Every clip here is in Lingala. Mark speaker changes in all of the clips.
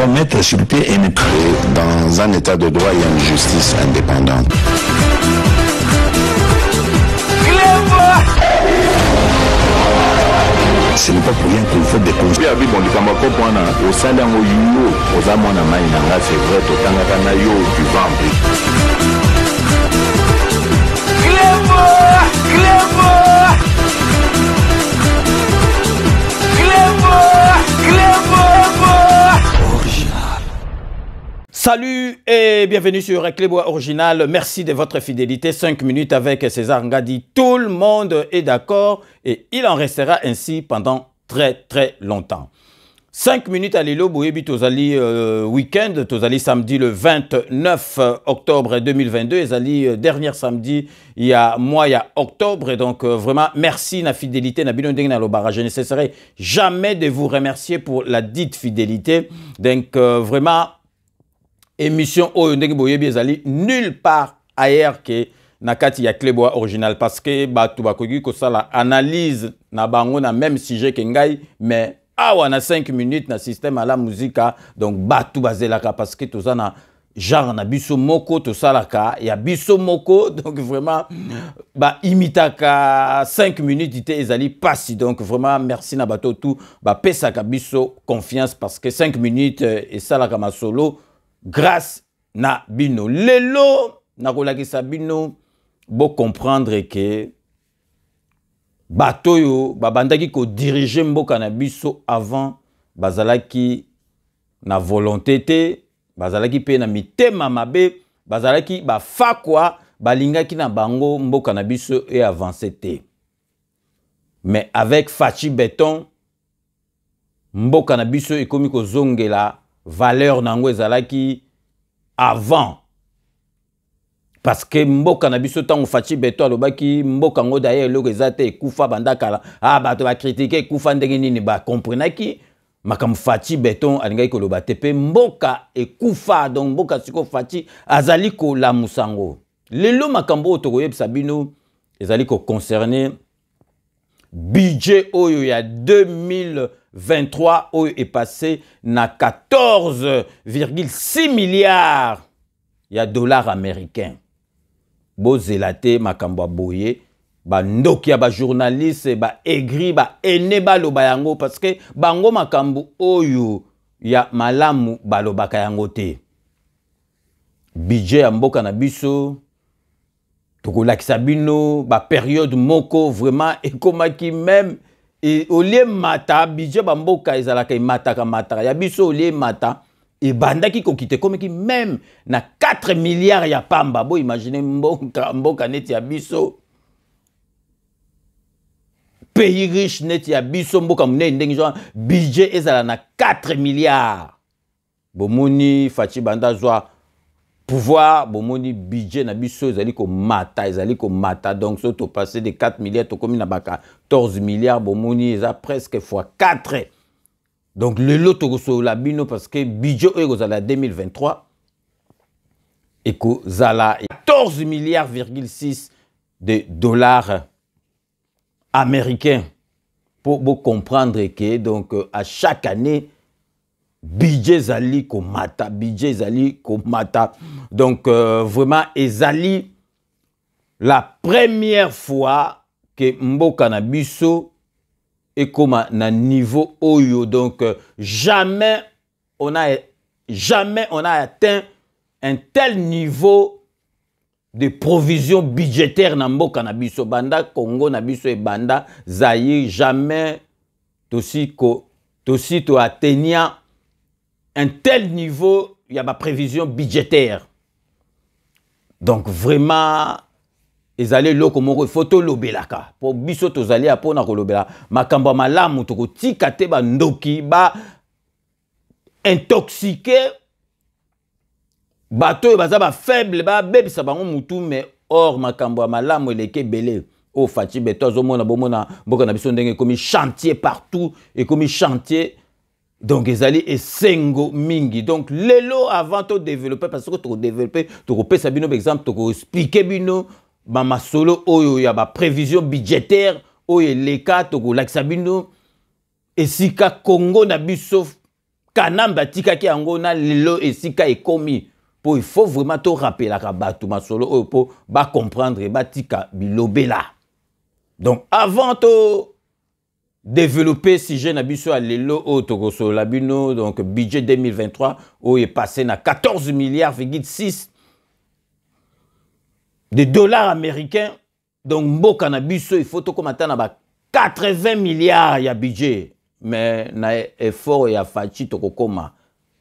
Speaker 1: doit mettre sur pied et dans un état de droit, il y a une justice indépendante. Ce n'est pas pour rien qu'il faut des conseils.
Speaker 2: Salut et bienvenue sur Clébois Original. Merci de votre fidélité. 5 minutes avec César Ngadi. Tout le monde est d'accord et il en restera ainsi pendant très longtemps. 5 minutes à Lilo, Boyebi Tozali week-end, Tozali samedi le 29 octobre 2022, Tozali dernier samedi, il y a octobre, et donc vraiment merci la fidélité, na bino na lobara. Je ne cesserai jamais de vous remercier pour la dite fidélité. Donc vraiment, émission Oyondeng Boyebi Ezali nulle part ailleurs que Nakati ya Clébois Original, parce que batu bakogi ko sala analyse na bango na même sujet que ngai, mais awa na 5 minutes na système à la musique, donc batu bazelaka parce que tout ça na genre na biso moko to salaka ya biso moko, donc vraiment ba imitaka 5 minutes ite ezali passi, donc vraiment merci na bato tout ba pesaka biso confiance parce que 5 minutes et salaka ma solo grâce na bino lelo na kolakisa bino bo comprendre que batoyo babandaki ko diriger mboka na biso avant bazalaki na volonté te, bazalaki pe na mitema mabe, bazalaki ba fakwa balingaki na bango mboka na biso et avancer te. Mais avec Fachi Béton mboka na biso ekomi ko zongela valeur nango ezalaki avant. Parce que mboka na biso tango Fachi Béton alobaki mboka ngo d'ailleurs eloko ezate ekufa bandakala bato ba critiquer ekufa ndenge nini ba comprenaki makam Fachi Béton alingaki koloba te pe mboka ekufa, donc mboka siko Fachi azali ko la musango lelo makambo tokoyebisa bino ezali ko concerner budget oyo ya 2023 oyo est passé na 14,6 milliards ya dollars américains. Bozelate makambo boye ba ndokia ba journaliste ba aigri ba ene ba loba yango parce que bango makambo oyo ya malamu ba lobaka yango te. Budget ya mboka na biso tokolakisa bino ba période moko vraiment ekomaki même et au lieu mata budget ba mboka ezalaka mataka ya biso au lieu mata et bandaki ko kite comme qui même na 4 milliards ya pamba. Bo imaginez mboka neti ya biso pays riche neti ya biso mboka mune ndenge genre budget ezala na 4 milliards. Bomoni Fachi banda zwa pouvoir, bomoni budget na biso ezali ko mata, donc so to passer de 4 milliards to komi na ba 14 milliards, bomoni eza presque fois 4. Donc le lot to la bino parce que budget ezala 2023 et ko zala 14 milliards,6 de dollars américains pour comprendre que donc à chaque année budget zali ko mata, donc vraiment ezali la première fois que mboka na biso et comme na niveau oyo, donc jamais on a atteint un tel niveau de provision budgétaire na mboka na biso banda Congo na biso et banda Zaïre, jamais to atteignant un tel niveau, il y a ma prévision budgétaire. Donc vraiment, ils allaient là comme on photo lobelaka. Pour biso tozali apona ko lobela. Makamba malamu toko tikate ba ndoki ba intoxiqué. Bato baza ba faible ba bebisa bango mutu, mais or makamba malamu eleke belé. O Fachi Béton zomona bomona mboka na biso ndenge komi chantier partout et komi chantier. Donc, ezali et sengo mingi. Donc, lelo avant de développer, parce que tu développer, tu peux sabino par exemple, tu peux expliquer bino, ma solo oyo ya ba prévision budgétaire, oyo les cas, tu peux sabino, et si ka Congo na biso kanamba tika ki yango na lelo esika ekomi. Pour il faut vraiment te rappeler la rabatou masolo pour ba comprendre ba tika bilobela. Donc avant de développer si jeune abisso à lelo autogoso labino donc budget 2023 où est passé na 14 milliards,6 de dollars américains. Donc mboka na biso il faut to commenter na ba 80 milliards ya budget mais na effort ya fachi to kokoma.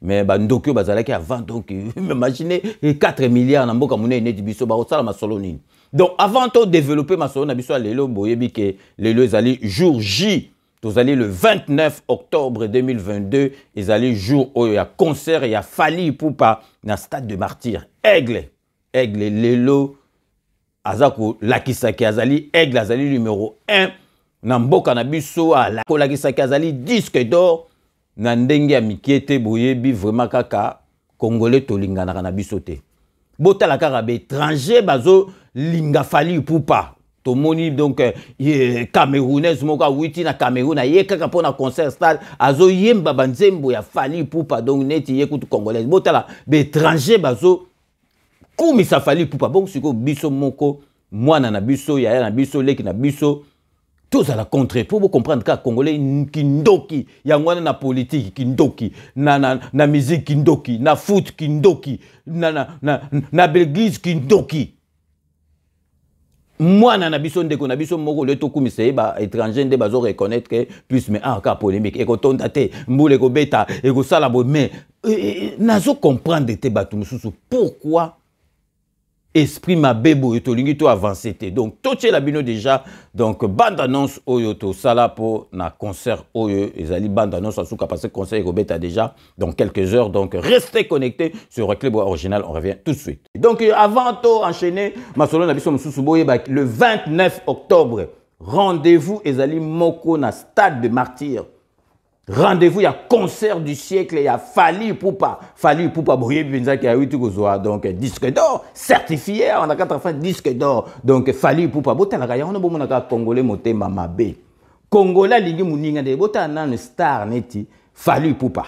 Speaker 2: Mais bandokyo bazalaki avant donc imaginez 4 milliards na mboka mune neti biso ba osala masolo nini. Donc avant de développer masolo na biso lelo boyebi ke lelo ezali jour J tozali le 29 octobre 2022 ezali jour oyo ya concert ya Fally Ipupa na stade de Martyrs Aigle lelo azako lakisaki azali Aigle azali numéro 1 na mboka na biso ala ko lakisaki azali disque d'or. Na ndenge ya mikiete boyebi vraiment kaka congolais tolingana na biso te botala kaka be étranger bazo linga Fally Ipupa tomoni donc camerounaise moka witi na Cameroun na ye kaka pona concert stade azo yemba banzembo ya Fally Ipupa donc neti ye kutu congolaise botala be étranger bazo kumisa Fally Ipupa bon siko biso moko mwana na biso ya na biso leki na biso tous à la contre pour vous comprendre que Congolais kindoki yangwana na politique kindoki na musique kindoki na foot kindoki na belgique kindoki moi na biso ndeko na biso moko le to kumise ba étranger nde bazo reconnaître que plus mais ka polémique et ko tonda te mbule ko beta et ko sala bo mais nazo comprendre te batu mususu pourquoi esprit ma bebo tolingi to avancer te donc toche la bino déjà donc bande annonce oyo to sala pour na concert oyo ezali bande annonce asuka passer concert robeta déjà dans quelques heures donc restez connectés sur Recleb Original on revient tout de suite donc avant to enchaîner masolo na biso mususu boye le 29 octobre rendez-vous ezali moko na stade de Martyrs. Rendez-vous, il y a concert du siècle, il y a Fally Ipupa boye benzaki ya witu kozwa donc disque d'or certifié on a 4 fois disque d'or donc Fally Ipupa botala ka yango bomona ka congolais motema mabe congolais lingi muninga de botana na star neti Fally Ipupa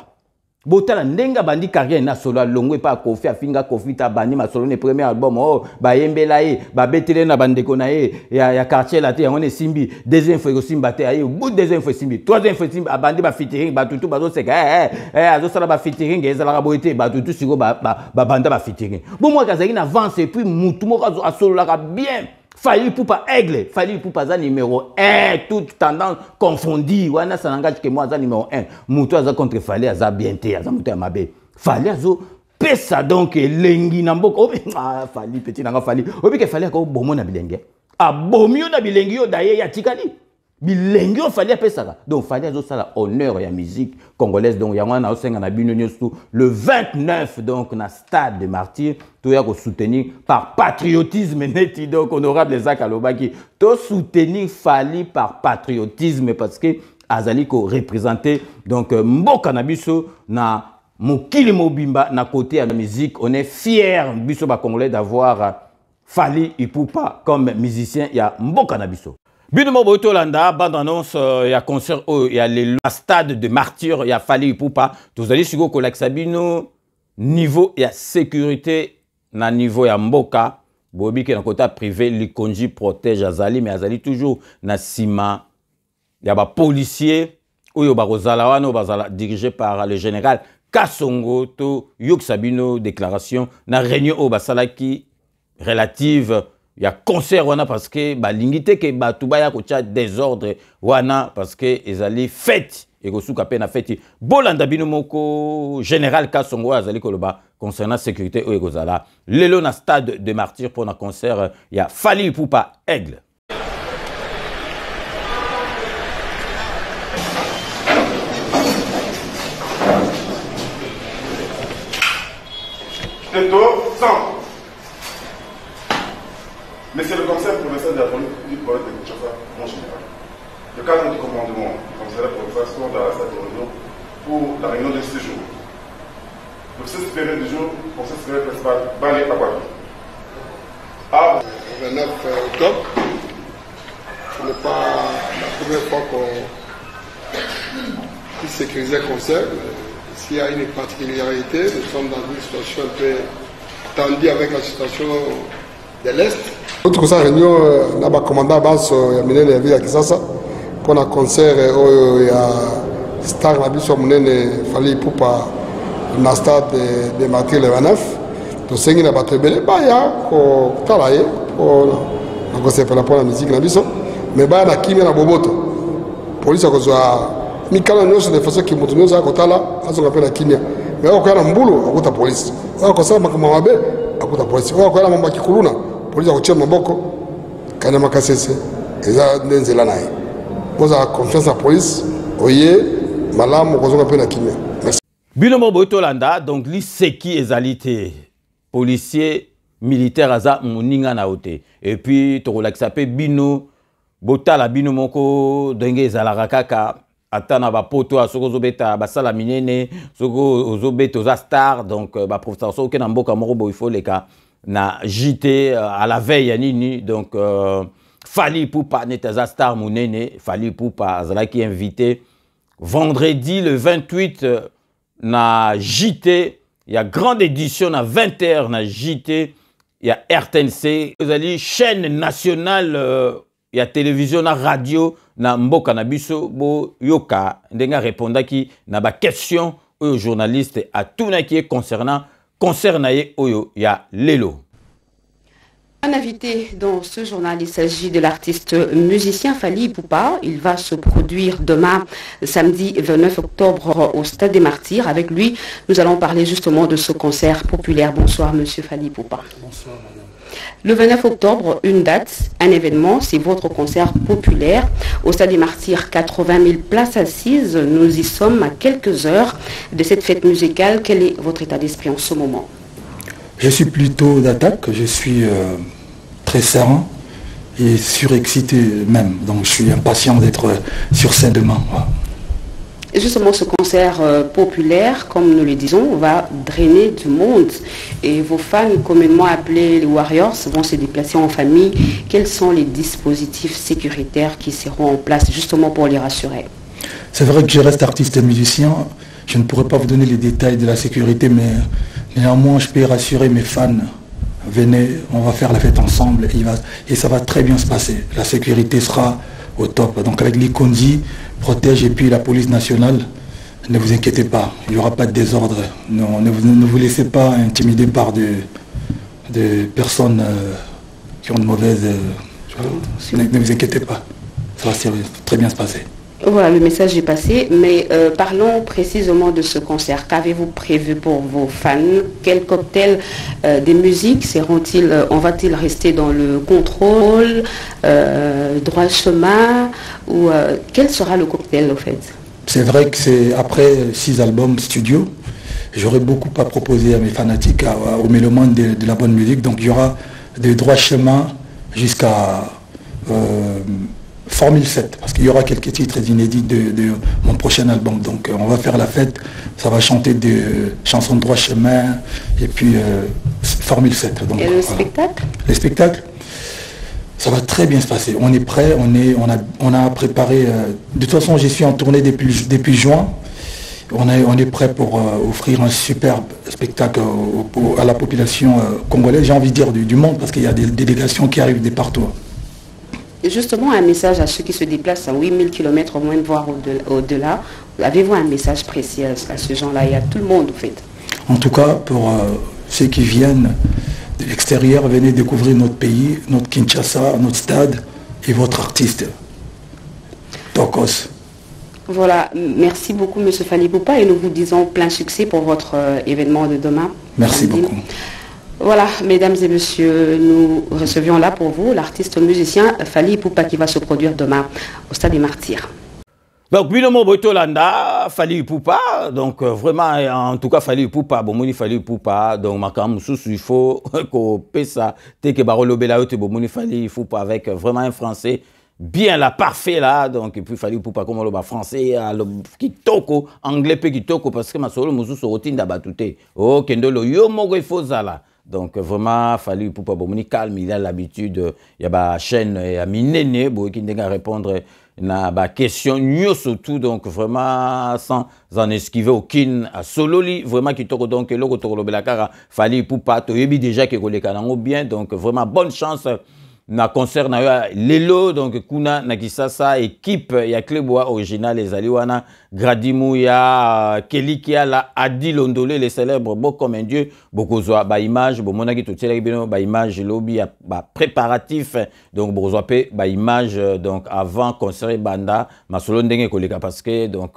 Speaker 2: botala ndenga bandi carrière na solo longwe pa Kofi afinga Kofi ta bani ma solo ne premier album oh ba yembela ye ba betele na bandeko na ye ya quartier la te yango ne simbi deuxième fois ko simba te aye bout deuxième fois simbi troisième fois simbi abandi ba featuring ba tutu bazo seka azo sala ba featuring ezala ka boite ba tutu siko ba banda ba featuring bon moi kazaki na avance et puis mutu mo ka solo la bien Fally Ipupa Aigle Fally Ipupa za numéro 1 toute tendance confondue wana ça n'engage que moi za numéro 1 mutu aza contre Fally aza bien te aza mutu ya mabe Fally azo pesa donc lengi na mboko Fally petit nanga Fally obi ke Fally ko bomo na bilenge abomio na bilengi yo daye ya tikali bilengi yo Fally apesaka donc Fally azo sala honneur ya musique congolaise donc yango na osenga na bino nyosu le 29 donc na stade de Martyrs to ya ko soutenir par patriotisme neti donc honorable Zak Alobaki to soutenir Fally par patriotisme parce que azali ko représenter donc mboka na biso na mokili mobimba na côté ya musique on est fier biso ba congolais d'avoir Fally Ipupa comme musicien ya mboka na biso. Bino moboto landa bande annonce ya concert ya le stade de Martyrs ya Fally Ipupa tozali siko ko lakisa bino niveau ya sécurité na niveau ya mboka bobi ke na kota privé likonji protège azali mais azali toujours na sima ya ba policier oyo ba kozala wana bazala dirigé par le général Kasongo to yokisa bino déclaration na réunion o basalaki relative il y a concert wana parce que balingite ke batuba ya kocha désordre wana parce que ezali fête et kosuka pe na fête bolanda bino moko général Kasongo azali koloba concernant sécurité o ekozala lelo na stade de Martyrs pour un concert il y a Fally Ipupa Aigle.
Speaker 3: Monsieur le commissaire provincial de la police du Colette de Kinshasa, mon général. Le cadre du commandement considéré pour le façon dans la salle de réunion pour la réunion de ce jour. Le 16 période du jour, pour cette période principale, Balé Abouaki.
Speaker 4: Le 29 octobre, ce n'est pas la première fois qu'on puisse sécuriser un concert. s'il y a une particularité, nous sommes dans une situation un peu tendue avec la situation de l'Est. Notre réunion, n'a pas commandant base, il y a mené la ville à Kisasa pour un concert, il y a Star la biso munene fali poupa na stade de Martyrs le 29. To sengi na bato ebele baya ko talaye ko na ko sepela pour la musique na biso mais baya na kimia na boboto police akozwa mikala nyonso de façon ki mutu nyonso akotala azonga pe na kimia mais akoya na mbulu akota police akosala makama mabe akota police akoya na mamba kikuluna police akotia maboko kana makasese eza ndenzela naye boza confiance à police oye malamu kozonga pe na kimia.
Speaker 2: Binomo Botolanda, donc li seki ezalité policier militaire aza moninga na ote et puis to relaxa pe bino botala bino moko denge ezalaka kaka atana ba poto soko zobeta basala minene soko zobeta za star donc ba professeur soko na mboka moko bo il faut leka na JT à la veille ya nini donc Fally Ipupa neta star munene Fally Ipupa azala qui invité vendredi le 28 na JT, il y a grande édition à 20h na JT, il y a RTNC, vous allez chaîne nationale, il y a télévision na radio na mboka na biso bo yoka ndenga répondra qui na ba question aux journalistes à tout na qui est concernant oyo ya lelo.
Speaker 5: Un invité dans ce journal, il s'agit de l'artiste musicien Fally Ipupa. Il va se produire demain, samedi 29 octobre, au Stade des Martyrs. Avec lui, nous allons parler justement de ce concert populaire. Bonsoir, monsieur Fally Ipupa.
Speaker 6: Bonsoir, madame.
Speaker 5: Le 29 octobre, une date, un événement, c'est votre concert populaire au Stade des Martyrs. 80 000 places assises. Nous y sommes à quelques heures de cette fête musicale. Quel est votre état d'esprit en ce moment?
Speaker 6: Je suis plutôt d'attaque, je suis très serein et surexcité même. Donc je suis impatient d'être sur scène demain. Voilà.
Speaker 5: Justement, ce concert populaire, comme nous le disons, va drainer du monde. Et vos fans, communément appelés les Warriors, vont se déplacer en famille. Quels sont les dispositifs sécuritaires qui seront en place justement pour les rassurer?
Speaker 6: C'est vrai que je reste artiste et musicien. Je ne pourrais pas vous donner les détails de la sécurité, mais néanmoins, je peux rassurer mes fans. Venez, on va faire la fête ensemble et ça va très bien se passer. La sécurité sera au top. Donc avec l'Ikondi, protège et puis la police nationale, ne vous inquiétez pas, il n'y aura pas de désordre. Non, ne vous laissez pas intimider par des personnes qui ont de mauvaises... ne vous inquiétez pas, ça va très bien se passer.
Speaker 5: Voilà, le message est passé, mais parlons précisément de ce concert. Qu'avez-vous prévu pour vos fans? Quel cocktail des musiques on va-t-il rester dans le contrôle, droit chemin, ou quel sera le cocktail au fait?
Speaker 6: C'est vrai que c'est après 6 albums studio, j'aurais beaucoup à proposer à mes fanatiques, aux mélomanes de la bonne musique. Donc il y aura des droits chemin jusqu'à Formule 7, parce qu'il y aura quelques titres inédits de mon prochain album. Donc on va faire la fête, ça va chanter des chansons de droit chemin et puis Formule 7. Donc,
Speaker 5: et le spectacle?
Speaker 6: Les spectacles, ça va très bien se passer. On est prêt, on a préparé. De toute façon, j'y suis en tournée depuis juin. On est prêt pour offrir un superbe spectacle à la population congolaise, j'ai envie de dire du monde, parce qu'il y a des délégations qui arrivent de partout.
Speaker 5: Et justement, un message à ceux qui se déplacent à 8000 km, au moins voire au-delà. Avez-vous un message précis à ce genre-là et à tout le monde, en fait?
Speaker 6: En tout cas, pour ceux qui viennent de l'extérieur, venez découvrir notre pays, notre Kinshasa, notre stade et votre artiste, Tokos.
Speaker 5: Voilà, merci beaucoup, M. Fally Ipupa, et nous vous disons plein succès pour votre événement de demain.
Speaker 6: Merci beaucoup.
Speaker 5: Voilà, mesdames et messieurs, nous recevions là pour vous l'artiste musicien Fally Ipupa qui va se produire demain au Stade des Martyrs.
Speaker 2: Donc, Binomo Botolanda, Fally Ipupa, donc vraiment, en tout cas, Fally Ipupa, Bomoni Fally Ipupa, donc Makam Soussou, il faut qu'on paie ça, Teke Barolo Belaote, Bomoni Fally Ipupa, avec vraiment un français bien là, parfait là, donc, et puis Fally Ipupa, comme on le français, kitoko, anglais, pe kitoko, parce que ma solo, Moussou, Sorotine d'Abatouté, oh, Kendolo, yo, mogo, il faut ça là. Donc vraiment, Fally Ipupa, Bomoni calme, il a l'habitude, il y a ma chaîne, il y a Minene, qui n'est qu'à répondre na ba question surtout donc vraiment sans en esquiver aucune à sololi vraiment qui toko donc loko toko lobela kara Fally Ipupa to yebi déjà que koleka nango bien donc vraiment bonne chance na concert na yo lelo donc kuna na kisasa équipe ya Kleboa original ezali wana Gradimu ya Kelikia la Adi Londolé les célèbres beau comme un dieu bokozwa ba image bo monaki to tiela bino ba image lobby ya ba préparatif donc bokozwa pe ba image donc avant concert banda masolo ndenge koleka parce que donc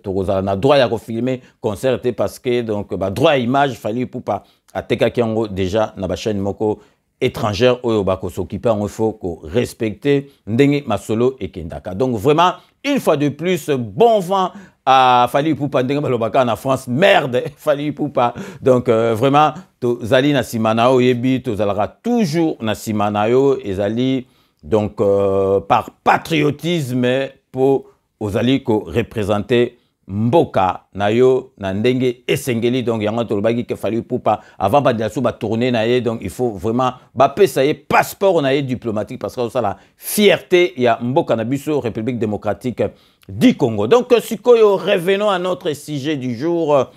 Speaker 2: tokozala na droit ya ko filmer concert parce que donc ba droit à image Fally Ipupa ateka kiango déjà na ba chaîne moko étrangère oyo bako s'occuper il faut respecter ndenge masolo et kendaka. Donc vraiment une fois de plus bon vent à Fally Ipupa ndenge balobaka en France merde Fally Ipupa. Donc vraiment to zali na simanao yebi to zalara toujours na simanayo ezali donc par patriotisme pour ozali ko représenter mboka nayo na ndenge esengeli donc yango tolobaki ke Fally Ipupa avant ba diaso ba tourner na ye donc il faut vraiment ba pesa ye passeport na ye diplomatique parce que ça la fierté ya mboka na biso République démocratique du Congo. Donc sikoyo revenons à notre sujet du jour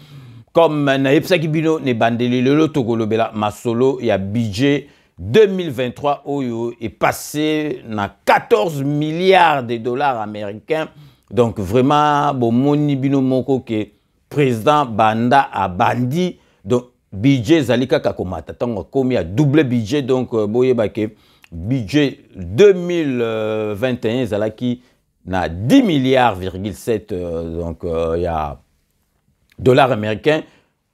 Speaker 2: comme na yebsaki bino ne bandeli lelo tokolobela masolo ya budget 2023 oyo est passé na 14 milliards de dollars américains. Donc vraiment, bon moni bino moko ke président Banda a bandi donc budget zalika kakomata tango komi a double budget donc boye bake budget 2021 zalaki na 10 milliards,7 donc il y a dollars américains.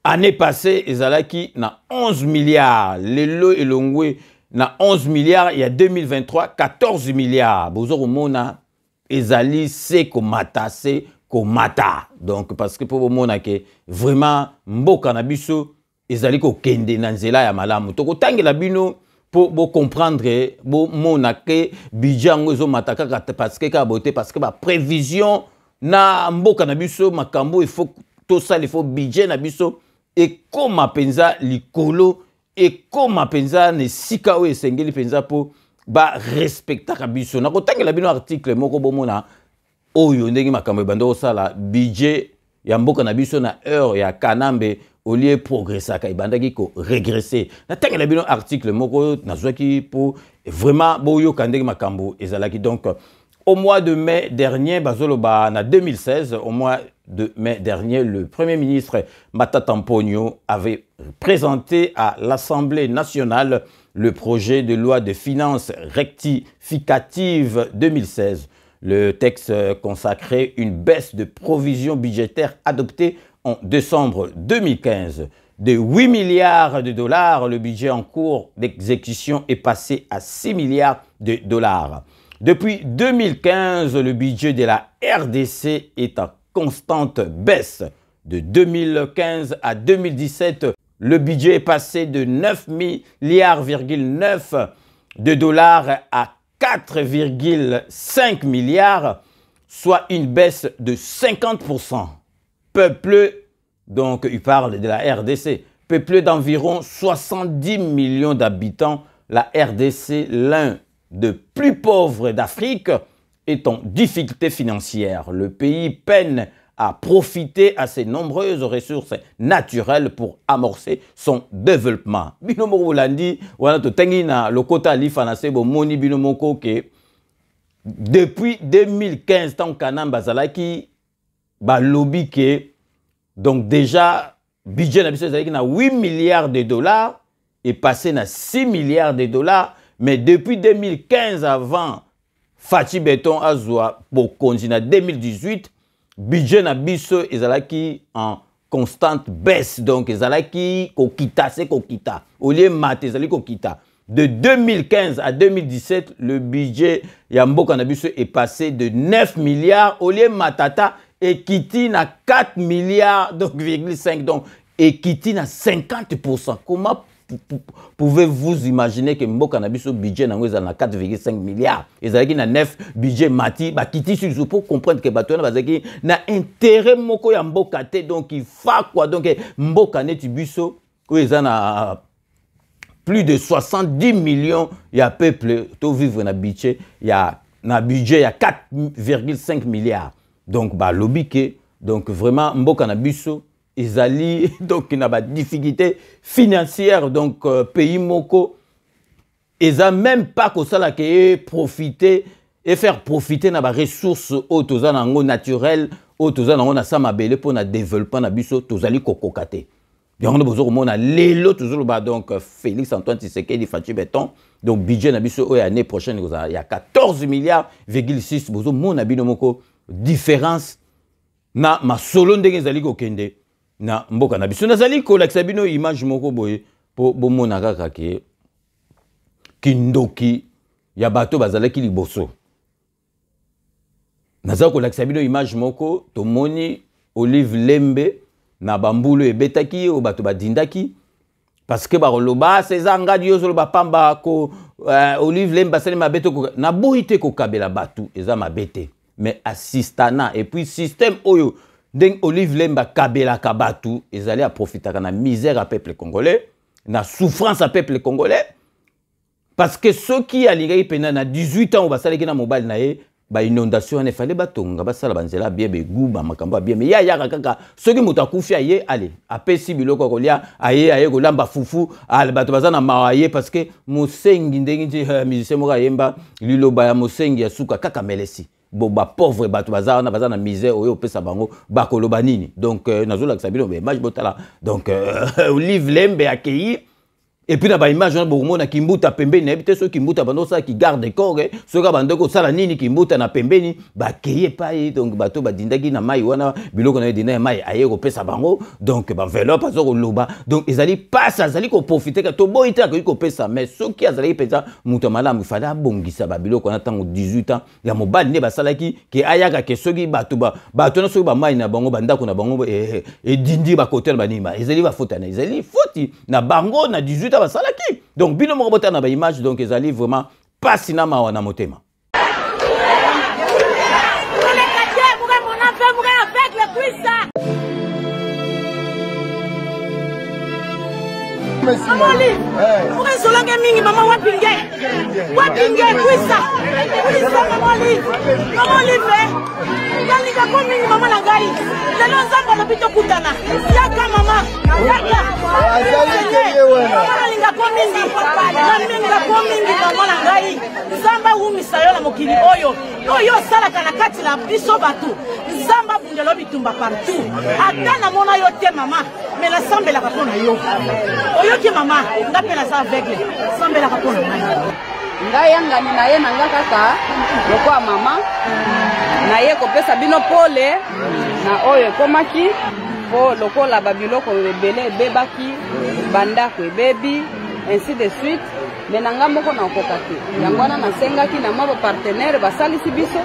Speaker 2: Année passée zalaki na 11 milliards lelo elongwe na 11 milliards il y a 2023 14 milliards bozoro mona ezali se komata se komata donc parce que pour mona ke vraiment mboka na biso ezali ko kende na nzela ya malamu to kotangela bino pour comprendre bo mona ke budget ngozo mataka parce que ka boté parce que ba prévision na mboka na biso makambo il faut tout ça il faut budget na biso et comme penza likolo et comme penza ne sika o esengeli penza po ba respecta kabiso na kotangela bino article moko bomona oyo ndenge makambo bando sala budget ya mboka na biso na heure ya kanambe au lieu progresser ka ibandaki ko régresser na tangela bino article moko nazwaki pour vraiment boyo kandenge makambo ezalaki. Donc au mois de mai dernier bazoloba na 2016 au mois de mai dernier le premier ministre Matata Mponyo avait présenté à l'Assemblée nationale le projet de loi de finances rectificative 2016. Le texte consacrait une baisse de provisions budgétaires adoptée en décembre 2015. De 8 milliards de dollars, le budget en cours d'exécution est passé à 6 milliards de dollars. Depuis 2015, le budget de la RDC est en constante baisse. De 2015 à 2017, le budget est passé de 9 milliards,9 de dollars à 4,5 milliards, soit une baisse de 50%. Peuplé, donc il parle de la RDC, peuplé d'environ 70 millions d'habitants, la RDC, l'un des plus pauvres d'Afrique, est en difficulté financière. Le pays peine à profiter à ses nombreuses ressources naturelles pour amorcer son développement. Binomo Rolandi, wana to tengi na lokota lifa se bo moni binomoko ke depuis 2015 tant kanamba zalaki ba lobby ke donc déjà budget na biso zalaki na 8 milliards de dollars et passé na 6 milliards de dollars, mais depuis 2015 avant Fati Beton azwa pour continuer 2018 budget na biso ezalaki en constante baisse, donc ezalaki kokita se kokita au lieu mat ezali kokita. De 2015 à 2017 le budget ya mboka na biso est passé de 9 milliards au lieu matata et kiti na 4 milliards donc 5 donc et kiti na 50%. Comment pouvez-vous imaginer que mboka na biso budget na 4,5 milliards ezalaki na 9 budget mati ba kiti sur pour comprendre que bato na bazaki na intérêt moko ya mboka te, donc il faut quoi donc mboka neti biso ko ezana plus de 70 millions ya peuple to vivre na budget ya na budget ya 4,5 milliards. Donc ba lobike donc vraiment mboka na biso ezali donc na ba difficulté financière donc pays moko eza même pas ko sala ke profiter et faire profiter na ba ressources autoza nango naturelles autoza nango na sama belé pour na développement na biso tozali kokokate. Donc on a besoin de l'élo toujours donc Félix Antoine Tshisekedi Fatou Béton donc budget na biso année prochaine il y a 14 milliards,6 besoin mon abino moko différence na ma solo ndenge ezali ko kende na mboka na biso nazali ko lakisa bino image moko boye po bomona kaka ke kindoki ya bato bazalaki liboso nazali ko lakisa bino image moko tomoni Olive Lembe na bambulu ebetaki o bato badindaki parce que baroloba sezanga dio solo bapamba ko Olive Lembe basali mabeto ko na boite ko kabela batu eza mabete mais assistana et puis système oyo deng Olive Lembe kabela kabatu ezali a profiter na misère à peuple congolais na souffrance à peuple congolais parce que ceux qui alingai pena na 18 ans basali na mobile na ye ba inondation ne fallait batonga basala banzela bien beguba makambo bien mais ya kaka soki muta kufia ye allez apesi biloko kolia aye kolamba fufu al bato bazana mawaye parce que mosengi ndengi musicien moka yemba liloba ya mosengi ya suka kaka melesi bo ba pauvre bato bazana misère oyo pesa bango bakoloba nini donc nazola kisabilo mais image botala donc Olive Lembe accueilli. Et puis, na image on a kimbuta pembeni na bité so kimbuta bando ça qui garde corps so ka bando ko sala nini kimbuta na pembeni ba keye pa donc bato badindaki na mai wana biloko na dina mai aye ko pesa bango donc ba enveloppe azo ko loba donc ezali pas ça ezali ko profiter ka to boita ko pesa mais so ki azali pesa muto malamu fada bongisa ba biloko na tango 18 ans ya mobali ne ba salaki ke ayaka ke soki bato na soki ba mai na bango bandako na bango e dindi ba hotel banima ezali ba fotana ezali foti na bango na 18 basalaki donc bino moko bota na ba image donc ezali vraiment pas sinama wana motema
Speaker 7: Pourquoi Solange mingi maman wapinge kuisa mama Olive yalika ko mingi mama na gai lelo nzamba na bito kutana yaka mama linga ko mingi mama na gai nzamba humisa yo na mokili oyo salaka na kati na biso batu nzamba bungelo bitumba partout ata na mona yo te mama mais la sambela ka pona yo oyo ki mama ngapela sa aveugle sambela ka pona
Speaker 8: ngai yanga ni na ye nanga kaka lokwa mama na ye kopesa bino pole na oyo komaki po lokola babiloko ebele ebebaki bandako ebebi ainsi de suite mais nanga moko na okoka te yango wana nasengaki na mwa bapartenaire basalisi biso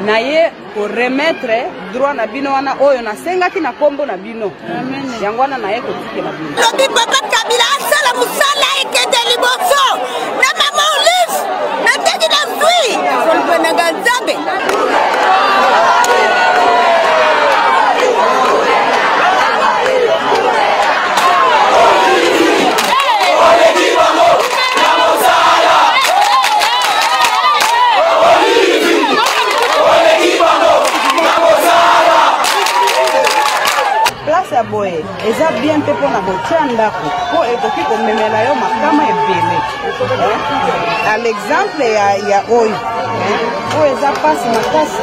Speaker 8: na ye ko remettre droit na bino wana oyo nasengaki na kombo na bino yango wana na ye kotikela bino
Speaker 7: lobi papa Kabila asala musala ekende liboso na mama Olive na teki na zwi solpenanga nzambe
Speaker 8: boye eza bien pe pona kotia ndako po ekoki komemela yo makama ebele à l'exemple ya oyo oyo eza pasi makasi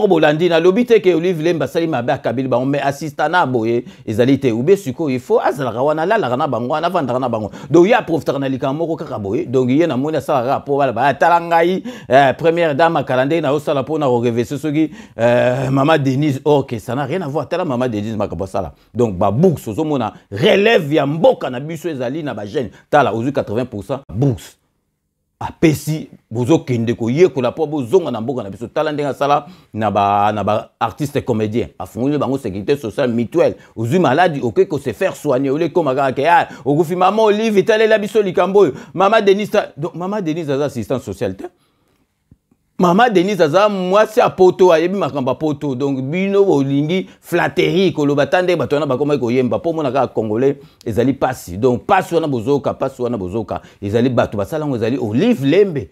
Speaker 2: Bolandi na lobite ke Olive Lembe sali mabe akabili ba mais assistana boye ezali te ube suko il faut azala wana la na bango na vanda na bango donc ya profiter na likamoko kaka boye donc ye na mona sala rapport wala ba talangai première dame calendrier na osala pona reverser soki maman Denise OK ça n'a rien à voir tala maman Denise makabosala donc ba bourse ozo mona relève ya mboka na biso ezali na ba jeune tala ozu 80% bourse apesi bozo kende ko yekola po bozonga na mboka na biso tala ndenga sala na ba artiste comédien afunguli bango sécurité sociale mutuelle ozui maladie ok ko se faire soigner ole ko magaka ke ah okufi maman Olive talela biso likambo mama Denise donc mama Denise aza assistante sociale te Mama Denise aza mwasi a poto ayebi makamba poto donc bino bolingi flatterie ko lobatande batona bakoma ko yemba po mona ka congolais ezali pasi donc pasi wana bozoka ezali batu basala ngo ezali Olive Lembe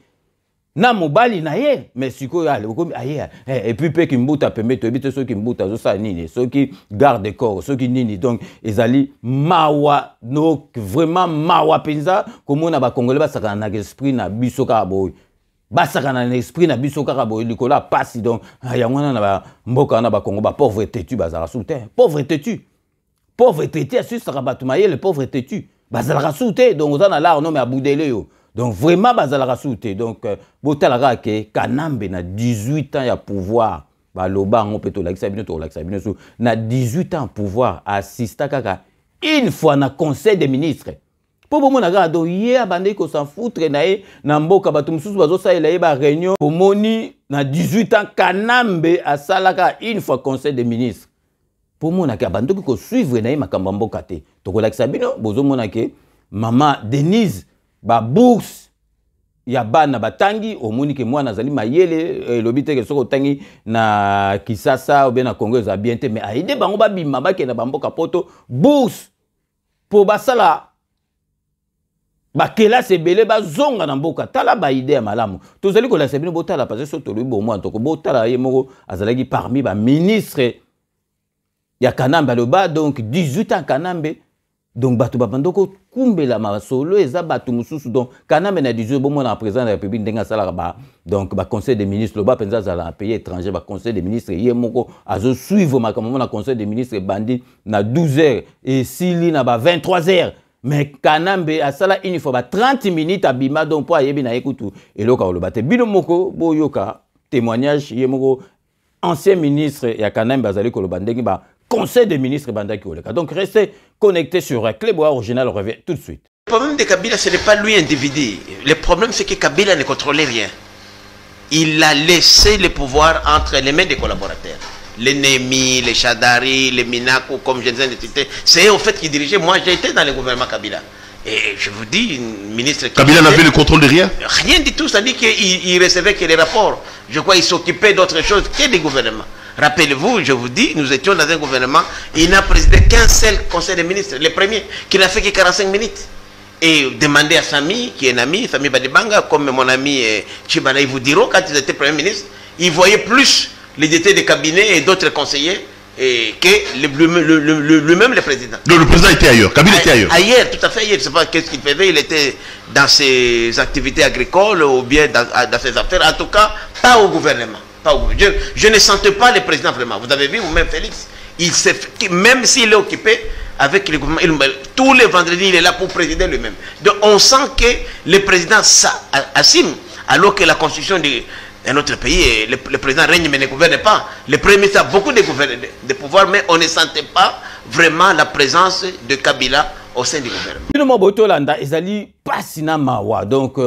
Speaker 2: na mobali na ye mais siko yale bokomi aye et puis pe kimbuta pembe to ebite so kimbuta zo sa nini so ki garde corps so ki nini donc ezali mawa donc vraiment mawa penza ko mona ba congolais basaka na esprit na biso ka boy basaka na esprit na biso kaka boy likola pasi donc yangwana na ba mboka na ba Congo ba pauvre têtu bazara souté pauvre têtu asusaka batu mayele pauvre têtu bazala souté donc ozana là non mais abudele yo donc vraiment bazala souté donc botalaka ke Kanambe na 18 ans ya pouvoir ba loba ngo peto lakisa bino to lakisa bino so na 18 ans pouvoir assista kaka une fois na conseil des ministres. Po bomo na ga do ye abandé ko s'en foutre na e na mboka batu mususu bazo sa ela ba réunion pomoni na 18 ans Kanambe asalaka une fois conseil des ministres. Po mona ka bando ko suivre na e makamba mboka te. To ko lakisa bino bozo mona ke mama Denise ba bourse ya bana batangi omoni ke mwana azali mayele lobite ke soko tangi na Kisasa ou bien na Congo za bien te mais aide bango ba bima ba ke na bamboka poto bourse po basala bakela sebele bazonga na mboka tala ba idée malamu tozali ko la sebino botala parce que soto lui bo moi toko botala ye moko azalaki parmi ba ministre ya Kanambe loba donc 18 ans Kanambe donc batu babandoko kumbela masolo eza batu mususu donc Kanambe na 18 bon moi na président de la République ndenga sala ba donc ba conseil des ministres loba penza za la pays étranger ba conseil des ministres ye moko azo suivre makambo na conseil des ministres bandi na 12h et sili na ba 23h. Mais Kanambe a sala une fois 30 minutes à bima donc pour ayebi na ekutu eloka olobate bino moko boyoka témoignage yemoko ancien ministre ya Kanambe azali kolobandeki ba conseil des ministres bandaki oleka. Donc restez connectés sur Clébois Original, on revient tout de suite.
Speaker 9: Le problème de Kabila, ce n'est pas lui individu. Le problème c'est que Kabila ne contrôlait rien. Il a laissé le pouvoir entre les mains des collaborateurs. Les Némi, les Chadari, les Minako, comme je disais, c'est eux au fait qui dirigeaient. Moi, j'ai été dans le gouvernement Kabila. Et je vous dis, ministre...
Speaker 10: Kabila n'avait le contrôle de rien?
Speaker 9: Rien du tout, c'est-à-dire qu'il recevait que les rapports. Je crois qu'il s'occupait d'autre chose que des gouvernements. Rappelez-vous, je vous dis, nous étions dans un gouvernement, il n'a présidé qu'un seul conseil des ministres, le premier, qui n'a fait que 45 minutes. Et demandez à Sami, qui est un ami, Sami Badibanga, comme mon ami Chibana, ils vous diront, quand ils étaient premier ministre, ils voyaient plus les détails des cabinets et d'autres conseillers que lui-même le président.
Speaker 10: Donc le président était ailleurs, Kabila était ailleurs.
Speaker 9: Ailleurs, tout à fait ailleurs. Je ne sais pas qu'est-ce qu'il faisait. Il était dans ses activités agricoles ou bien dans ses affaires. En tout cas, pas au gouvernement. Je ne sentais pas le président vraiment. Vous avez vu vous-même Félix, même s'il est occupé avec le gouvernement, tous les vendredis, il est là pour présider lui-même. Donc on sent que le président assume, alors que la constitution de notre pays, le président règne mais ne gouverne pas. Le premier ministre a beaucoup de pouvoir, mais on ne sentait pas vraiment la présence de Kabila au sein du gouvernement.
Speaker 2: Bino botolanda ezali pasina mawa donc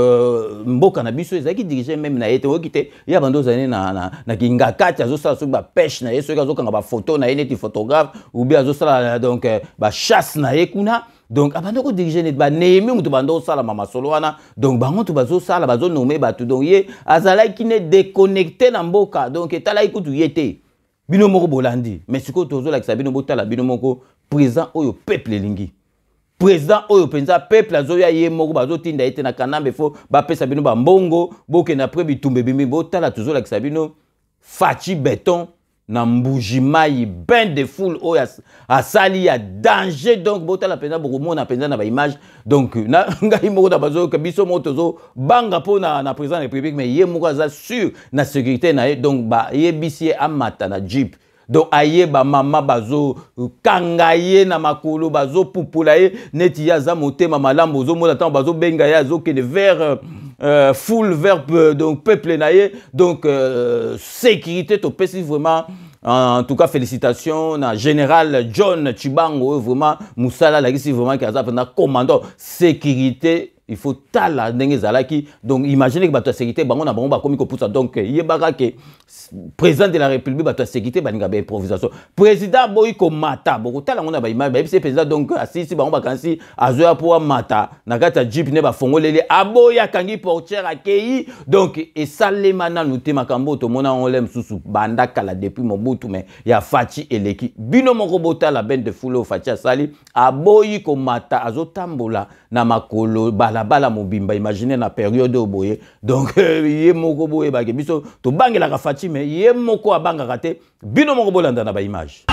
Speaker 2: mboka na biso ezaki diriger même na yete okite ya bando zane na kingakati azosala so ba pêche na yeso azokanga ba photo na yene ti photographe ou bien azosala donc ba chasse na yekuna donc abando ko diriger net ba nemi mutu bando sala mama solo wana donc bango to bazo sala bazo nommer batu donc ye azala ki ne déconnecté na mboka donc etala ikutu yete bino moko bolandi mais siko tozo la bino botala bino moko président oyo peuple lingi président oyo penza peuple azoya ye moko bazotinda ete na Kanambe fo ba pesa bino ba mbongo boke na pre bitumbe bimi botala tozo la bino fachi béton na mbujimai bain de foule oyo asali ya danger donc botala penza boko mona penza na ba image donc na ngai moko na bazo ka biso moto zo banga po na président de la République mais ye moko za sûr na sécurité na ye donc ba yebisi amata na jeep. Donc aye ba mama bazo kangaye na makolo bazo pupula ye neti ya za motema malambo zo mona tan bazo benga ya zo ke vers full vers donc peuple na ye donc sécurité to pesi vraiment en tout cas félicitations na général John Chibango vraiment musala la kisi vraiment kaza pendant commandant sécurité il faut tala ndenge zalaki. Donc imaginez que bato sécurité bango na bango ba komi ko poussa donc yebaka que président de la République bato sécurité baninga ba improvisation. Président boy ko mata boko tala ngona ba image ba c'est président donc assisi bango ba kansi azoya pour mata na kata jeep ne ba fongolele aboya kangi portière akei donc et salema na nuté makambo to mona on lem susu banda kala depuis Mobutu mais ya Fachi eleki bino moko bota la bende fulo Fachi sali aboyi ko mata azotambola na makolo balabala mobimba imaginez na période oboye donc ye moko boye ba ke biso to bangela ka Fachi mais ye moko abanga kate bino moko bolanda na ba image.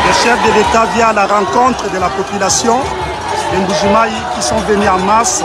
Speaker 11: Le chef de l'État vient à la rencontre de la population de Mbujimayi qui sont venus en masse.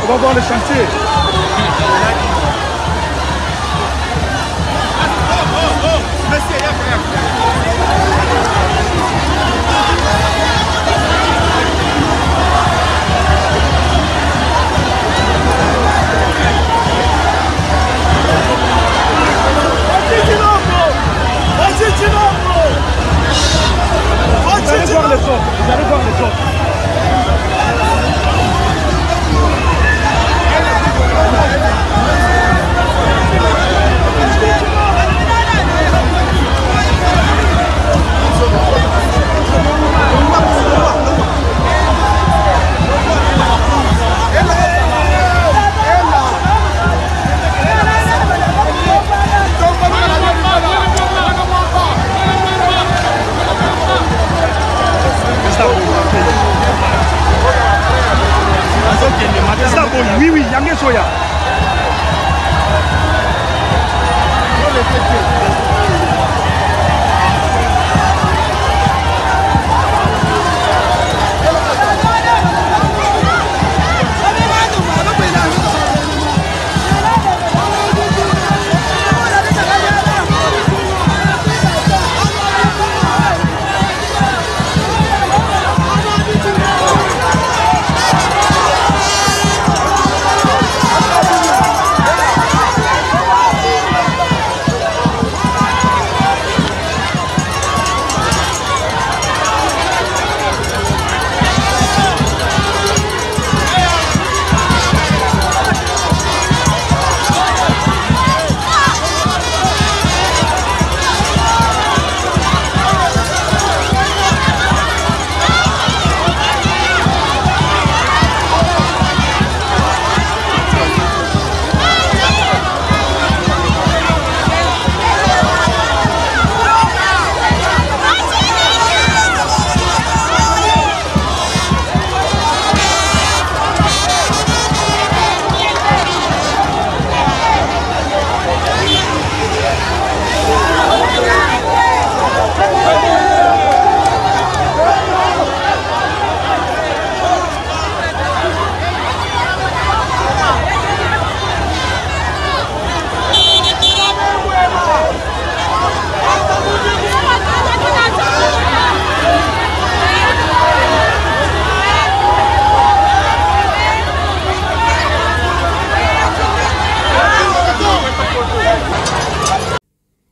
Speaker 11: On va voir le chantier. Vous allez voir les autres. Vous allez voir les autres. Oui, oui, Yangé Soya.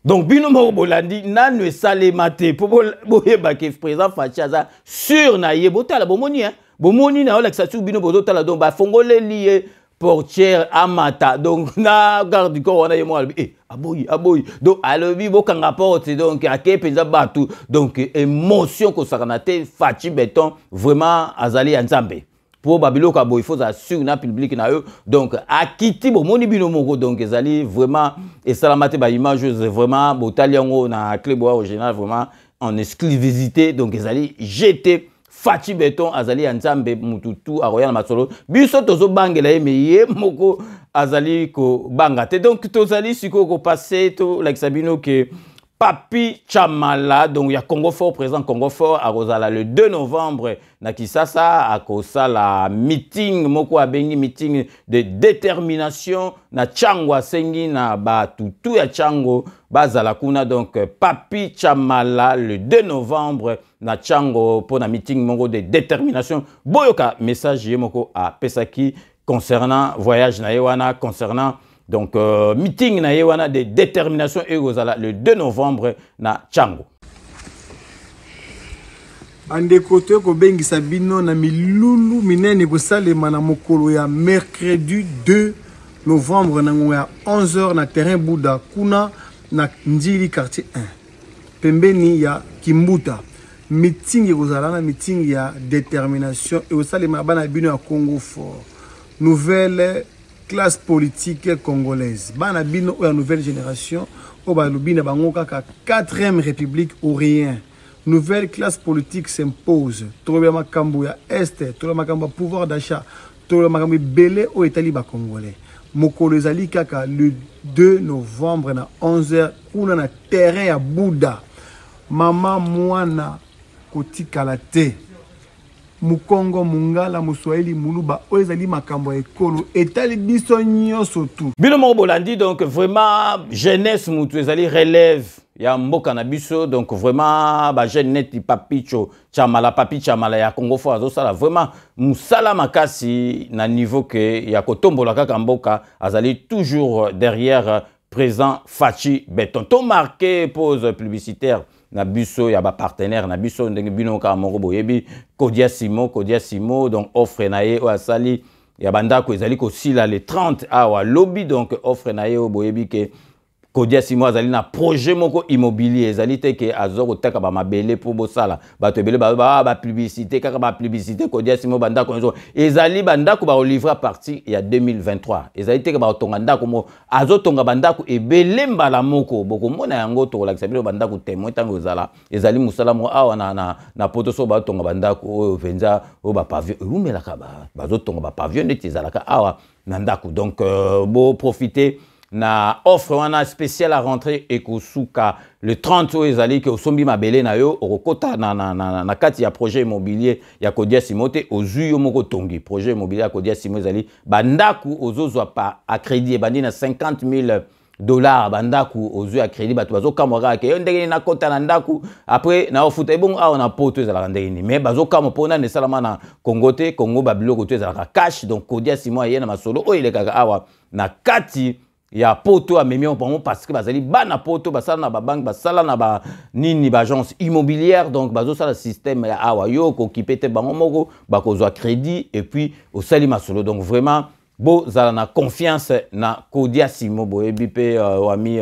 Speaker 2: Donc bino mo bolandi nanu esale mate po boyeba ke président Fachi aza sur na ye botala bomoni hein bomoni na olakisa sur bino botala donc ba fongole lié portière amata donc na garde du corps on a ye mo aboyi donc alobi bokanga porte donc ake penza batu donc émotion ko sakanate Fachi Béton vraiment azali ya nzambe pour babiloko aboyi faut assurer na public na yo donc akiti bomoni bino moko donc ezali vraiment et salamate ba image vraiment botali yango na Clé Bois Original vraiment en exclusivité donc ezali jeté Fachi Béton azali ya nzambe mututu aroya na masolo biso tozo bangela ye moko azali ko bangate donc tozali siko ko passer to like sabino que Papi Chamala, donc il y a Congo Fort, présent Congo Fort, à Rosala le 2 novembre, na Kisasa, à Kosala, meeting, moko abengi, meeting de détermination, na Tchangwa Sengi, na ba tutu ya Tchango, bazala kuna, donc Papi Chamala, le 2 novembre, na Tchango, pour na meeting, moko de détermination. Boyoka, message, moko à Pesaki, concernant voyage na Yewana, concernant donc, meeting na yewana de détermination et le 2 novembre na Tchango.
Speaker 12: Ande kote ko bengi sabino na milulu minene ko salema na mokolo ya mercredi 2 novembre na ngoya 11h na terrain Bouddha kuna na Njili quartier 1. Pembeni ya Kimbuta. Meeting ekozala na meeting ya détermination et ko salema bana bino ya Congo Fort. Nouvelle classe politique congolaise. Bana bino ou la nouvelle génération, ou ba lubina bango kaka 4e république ou rien. Nouvelle classe politique s'impose. Trobe makambo ya est, trobe makambo pouvoir d'achat, trobe makambo belé au Italie ba congolais. Mokolo ezali kaka le 2 novembre na 11h kuna na terrain ya Bouddha. Mama mwana kotikala te. Mukongo mungala muswahili muluba oezali makambo ekolo etali biso nyoso tout.
Speaker 2: Bino mo bolandi donc vraiment jeunesse mutu ezali relève ya mboka na biso donc vraiment ba jeunette Papi Chamala ya Congo Fort azosala vraiment musala makasi na niveau que ya kotombola kaka mboka azali toujours derrière présent Fachi Béton. To marqué pause publicitaire na biso ya ba partenaire na biso ndenge bino ka moko boyebi Kodia Simo donc offre na ye o asali ya bandako ezali ko sila le 30 awa lobby donc offre na ye o boyebi ke Kodia Simo azali na projet moko immobilier ezali te ke azoko taka ba mabele pour bosala bato ebele ba publicité kaka ba publicité Kodia Simo bandako nzo ezali bandako ba livrer à partir ya 2023 ezali te ke ba tonga ndako mo azotonga bandako ebele mbala moko boko mona yango to la kisabilo bandako témoin tango ezala ezali musala mo awa na poto so ba tonga bandako o venza o ba pavillon rumela ka ba zotonga ba pavillon ndeti ezalaka awa na ndako donc bo profiter na offre wana spéciale à rentrer ekosuka le 30 ezali ke osombi mabele na yo okota na kati ya projet immobilier ya Kodia Simo te ozuyo moko tongi projet immobilier ya Kodia Simo ezali bandaku ozozwa pa a crédit bandi na $50,000 bandaku ozuyo a crédit bato bazokamwaka ke yo ndenge na kota na ndaku après na ofuta ebongo awa na poto ezalaka ndenge ni mais bazokama mpona nesalama na Congo te Congo babiloko to ezalaka cash donc Kodia Simo aye na masolo oyo elekaka awa na kati ya poto amemi on parce que bazali bana poto basala na ba banque basala na ba nini ba agence immobilière donc bazo sala système ya awa yo ko kipete bango moko bakozwa crédit et puis au sali masolo donc vraiment bo zala na confiance na Kodia Simo boyebi pe wami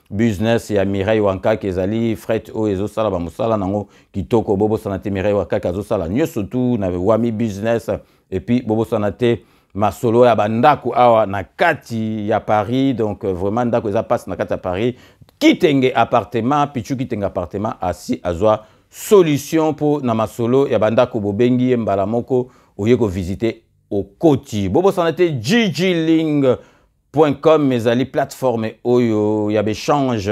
Speaker 2: business ya Mireille Wanka kezali fret o ezo sala ba musala nango kitoko bobo sanate Mireille Wanka kazo sala nyoso tout na wami business et puis bobo sanate masolo ya bandako awa na kati ya Paris donc vraiment ndako eza passe na kati ya Paris kitenge appartement pichu kitenge appartement asi azwa solution pour na masolo ya bandako bobengi mbala moko oye ko visiter au Koti bobo sanate gglink.com ezali plateforme oyo ya échange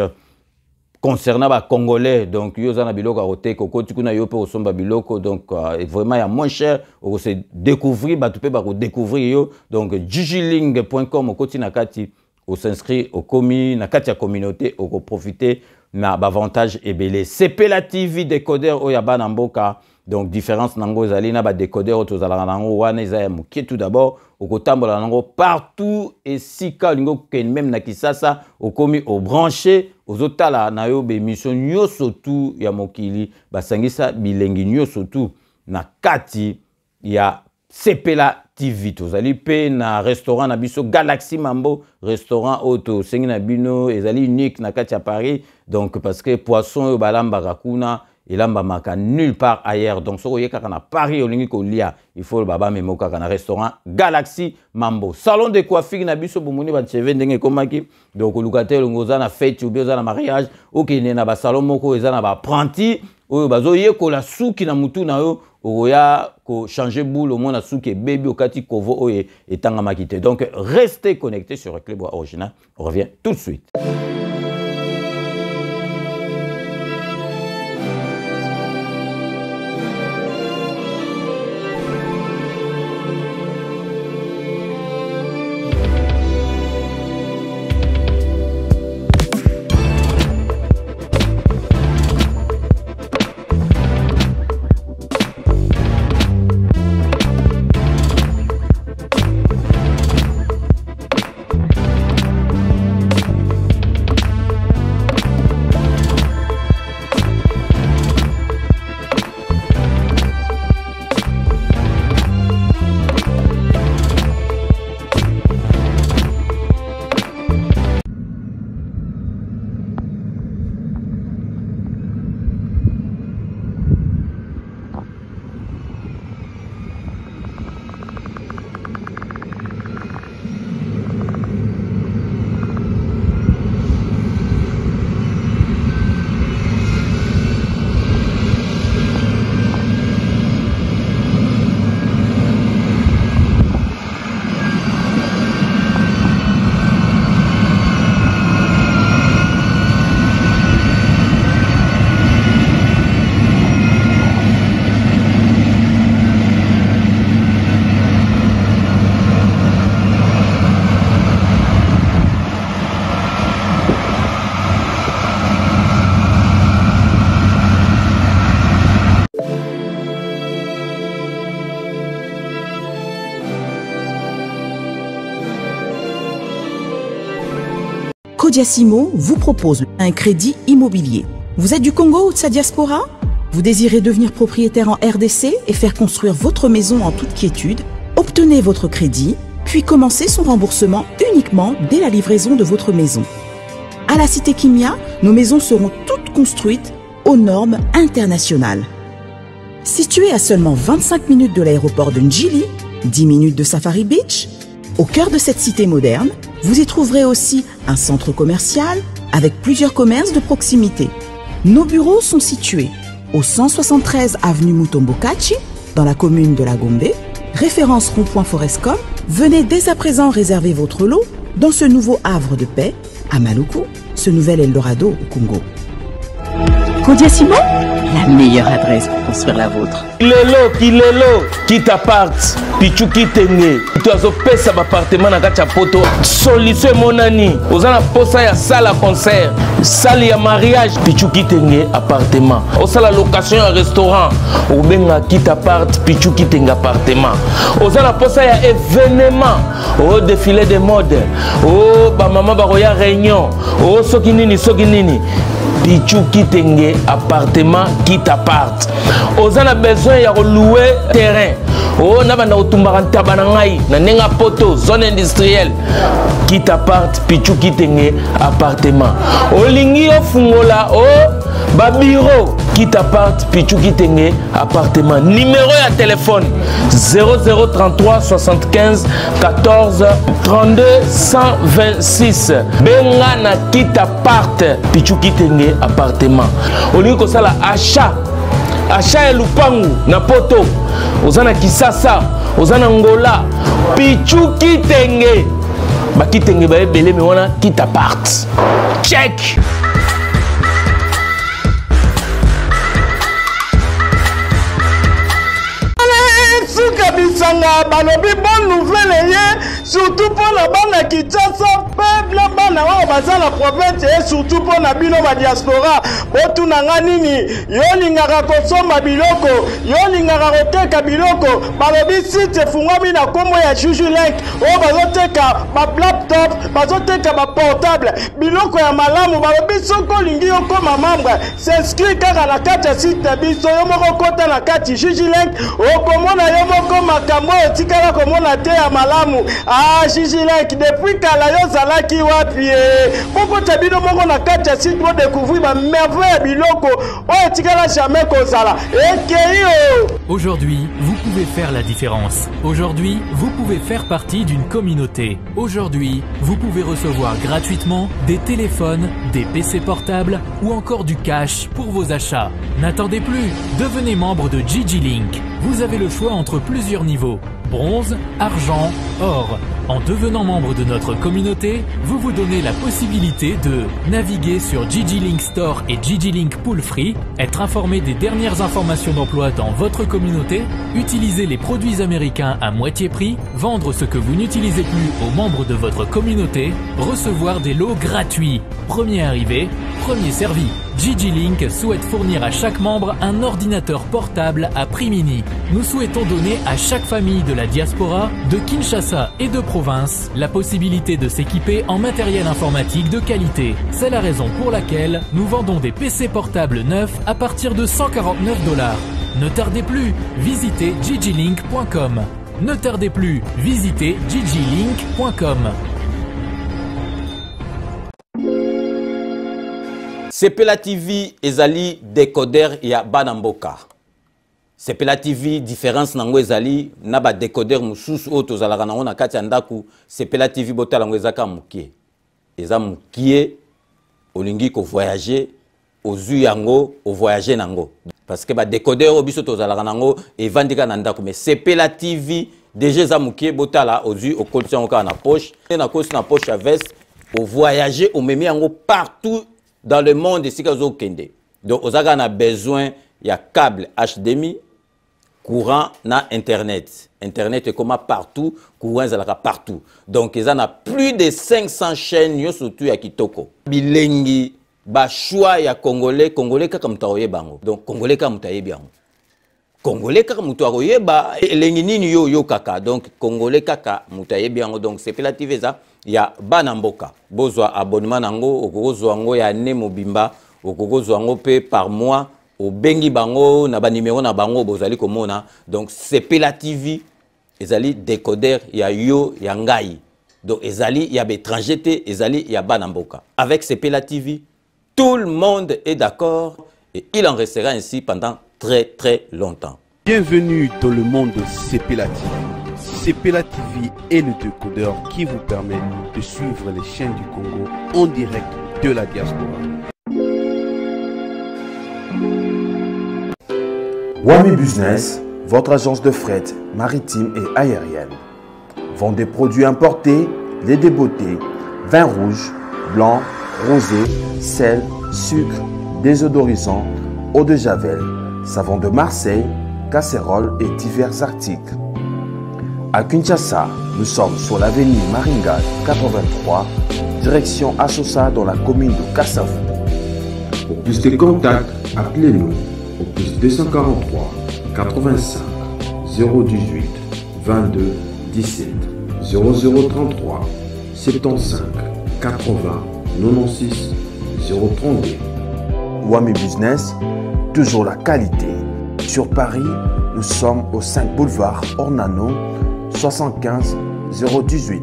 Speaker 2: concernant les Congolais, donc yo zana biloko a roté koko tikuna yo pe osomba biloko donc vraiment ya moins cher on se découvrir ba tupé ba découvrir yo donc gglink.com okoti nakati on s'inscrit au commis nakati ya communauté on profiter na avantage ebele CP la TV décodeur oya bana mboka Donc différence nango ezali na ba décodeur tozala nango wana eza mukie tout d'abord okotambola nango partout et sika lingo ken même na Kisasa okomi au branché ozotala na yo be mission nyoso tout ya mokili basangisa bilengi nyoso tout na kati ya Sepela TV tozali pe na restaurant na biso Galaxy Mambo restaurant auto sengi na bino ezali unique na kati ya Paris donc parce que poisson yo balamba rakuna elamba maka nulle part ailleurs donc soko yeka na Paris olingi ko lia il faut le baba memo kaka na restaurant Galaxy Mambo salon de coiffure na biso bomoni ba cheve ndenge komaki donc locataire ngoza na fête ou bien na mariage okene na ba salon moko eza na ba apprenti oyo bazoye ko la suki na mutu na yo oya ko changer boule au moins na suki baby okati kovo oye etanga makite donc restez connectés sur Reclé Bois Original on revient tout de suite.
Speaker 13: Codiasimo vous propose un crédit immobilier. Vous êtes du Congo ou de sa diaspora? Vous désirez devenir propriétaire en RDC et faire construire votre maison en toute quiétude? Obtenez votre crédit, puis commencez son remboursement uniquement dès la livraison de votre maison. À la Cité Kimia, nos maisons seront toutes construites aux normes internationales. Située à seulement 25 minutes de l'aéroport de Njili, 10 minutes de Safari Beach, au cœur de cette cité moderne, vous y trouverez aussi un centre commercial avec plusieurs commerces de proximité. Nos bureaux sont situés au 173 avenue Mutombokachi, dans la commune de la Gombe, référence rond-point Forescom. Venez dès à présent réserver votre lot dans ce nouveau havre de paix à Maluku, ce nouvel Eldorado au Congo. Codiasimo, la meilleure adresse pour construire la vôtre.
Speaker 14: Kilelo, qui t'apparte, pichu qui t'engue. Tu as opé sa appartement à Gachapoto. Solution mon ami. Aux en posa ya salle à concert, salle ya mariage, pichu qui t'engue appartement. Au salle à location à restaurant, au benga qui t'apparte, pichu qui t'engue appartement. Aux en posa ya événement, au défilé de mode, au ba maman baroya réunion, au sokinini. Pichu Kitenge appartement qui t'apparte. Aux en a besoin de louer terrain. Oh, n'a pas de nenga poto, zone industrielle. Qui t'apparte, Pichu Kitenge appartement. Au lingi au fungola, oh, babiro. Qui t'apparte, Pichu Kitenge appartement. Numéro à téléphone 0033 75 14 32 126. Benga na qui t'apparte, Pichu Kitenge appartement. Au lieu que ça la achat et lupangu na poto ozana Kisasa ozana Ngola Pichu Kitenge ba Kitenge ba ebele me wana qui t'apparte. Check.
Speaker 15: Bisanga balobi bonne nouvelle surtout pour la bana Kinshasa peuple bana wa bazala province et surtout pour na bino ba diaspora botu nanga nini yo lingaka kosomba biloko yo lingaka koteka biloko balobi site fungwami na kombo ya Juju Link o bazoteka ba laptop bazoteka ba portable biloko ya malamu balobi soko lingi yo koma membre s'inscrit kaka na kati ya site biso yo moko kota na kati Juju Link okomona yo moko makambo otikala komona te ya malamu Juju Link depuis kala yo zalaki wapi poko tabino moko na kati ya site pour découvrir ba merveille biloko o etikala jamais kozala ekeyo.
Speaker 16: Aujourd'hui, vous pouvez faire la différence. Aujourd'hui, vous pouvez faire partie d'une communauté. Aujourd'hui, vous pouvez recevoir gratuitement des téléphones, des PC portables ou encore du cash pour vos achats. N'attendez plus, devenez membre de Gigi Link. Vous avez le choix entre plusieurs niveaux. Bronze, argent, or. En devenant membre de notre communauté, vous vous donnez la possibilité de naviguer sur Gigi Link Store et Gigi Link Pool Free, être informé des dernières informations d'emploi dans votre communauté, utiliser les produits américains à moitié prix, vendre ce que vous n'utilisez plus aux membres de votre communauté, recevoir des lots gratuits. Premier arrivé, premier servi. Gigi Link souhaite fournir à chaque membre un ordinateur portable à prix mini. Nous souhaitons donner à chaque famille de la diaspora, de Kinshasa et de province, la possibilité de s'équiper en matériel informatique de qualité. C'est la raison pour laquelle nous vendons des PC portables neufs à partir de 149 $. Ne tardez plus, visitez gigilink.com. Ne tardez plus, visitez gigilink.com.
Speaker 2: Sepela TV ezali décodeur ya Banamboka. Sepela TV différence nango ezali na ba décodeur mususu o tozalaka nango na kati ya ndaku. Sepela TV botala ngo ezaka mukie. Eza mukie olingi ko voyager ozu yango o voyager nango. Parce que ba décodeur obiso tozalaka nango evandika na ndaku mais Sepela TV déjà eza mukie botala ozu o kolisa ngo na poche na kosi na poche à veste o voyager o memi yango partout dans le monde ici kazo kende. Donc on a besoin il y a câble HDMI, courant na internet. Internet est comme partout, courant est partout. Donc ils en a plus de 500 chaînes yo surtout ya kitoko. Bilengi ba choix ya congolais kaka mutaoye bango. Donc congolais kaka mutaye bango. Congolais kaka mutaoye ba elengi nini yo kaka. Donc congolais kaka mutaye bango. Donc c'est relative ça. Ya Banamboka bozwa abonnement nango okozwa ngo ya ne mobimba okozwa ngo pe par mois au bengi bango na ba numéro na bango bozali komona. Donc Sepela TV ezali décodeur ya yo ya ngai. Donc ezali ya étranger te ezali ya Banamboka. Avec Sepela TV tout le monde est d'accord et il en restera ainsi pendant très longtemps.
Speaker 17: Bienvenue dans le monde de Sepela TV. Sepela TV est le décodeur qui vous permet de suivre les chaînes du Congo en direct de la diaspora.
Speaker 1: Wami Business, votre agence de fret maritime et aérienne. Vend des produits importés, lait de beauté, vin rouge, blanc, rosé, sel, sucre, désodorisant, eau de javel, savon de Marseille, casseroles et divers articles. À Kinshasa, nous sommes sur l'avenue Maringa 83, direction Assosa dans la commune de Kassavu.
Speaker 18: Pour plus de contacts, appelez-nous au plus 243 85 018 22 17 0033 75 80 96 032.
Speaker 1: Wami Business, toujours la qualité. Sur Paris, nous sommes au 5 boulevard Ornano 75 018.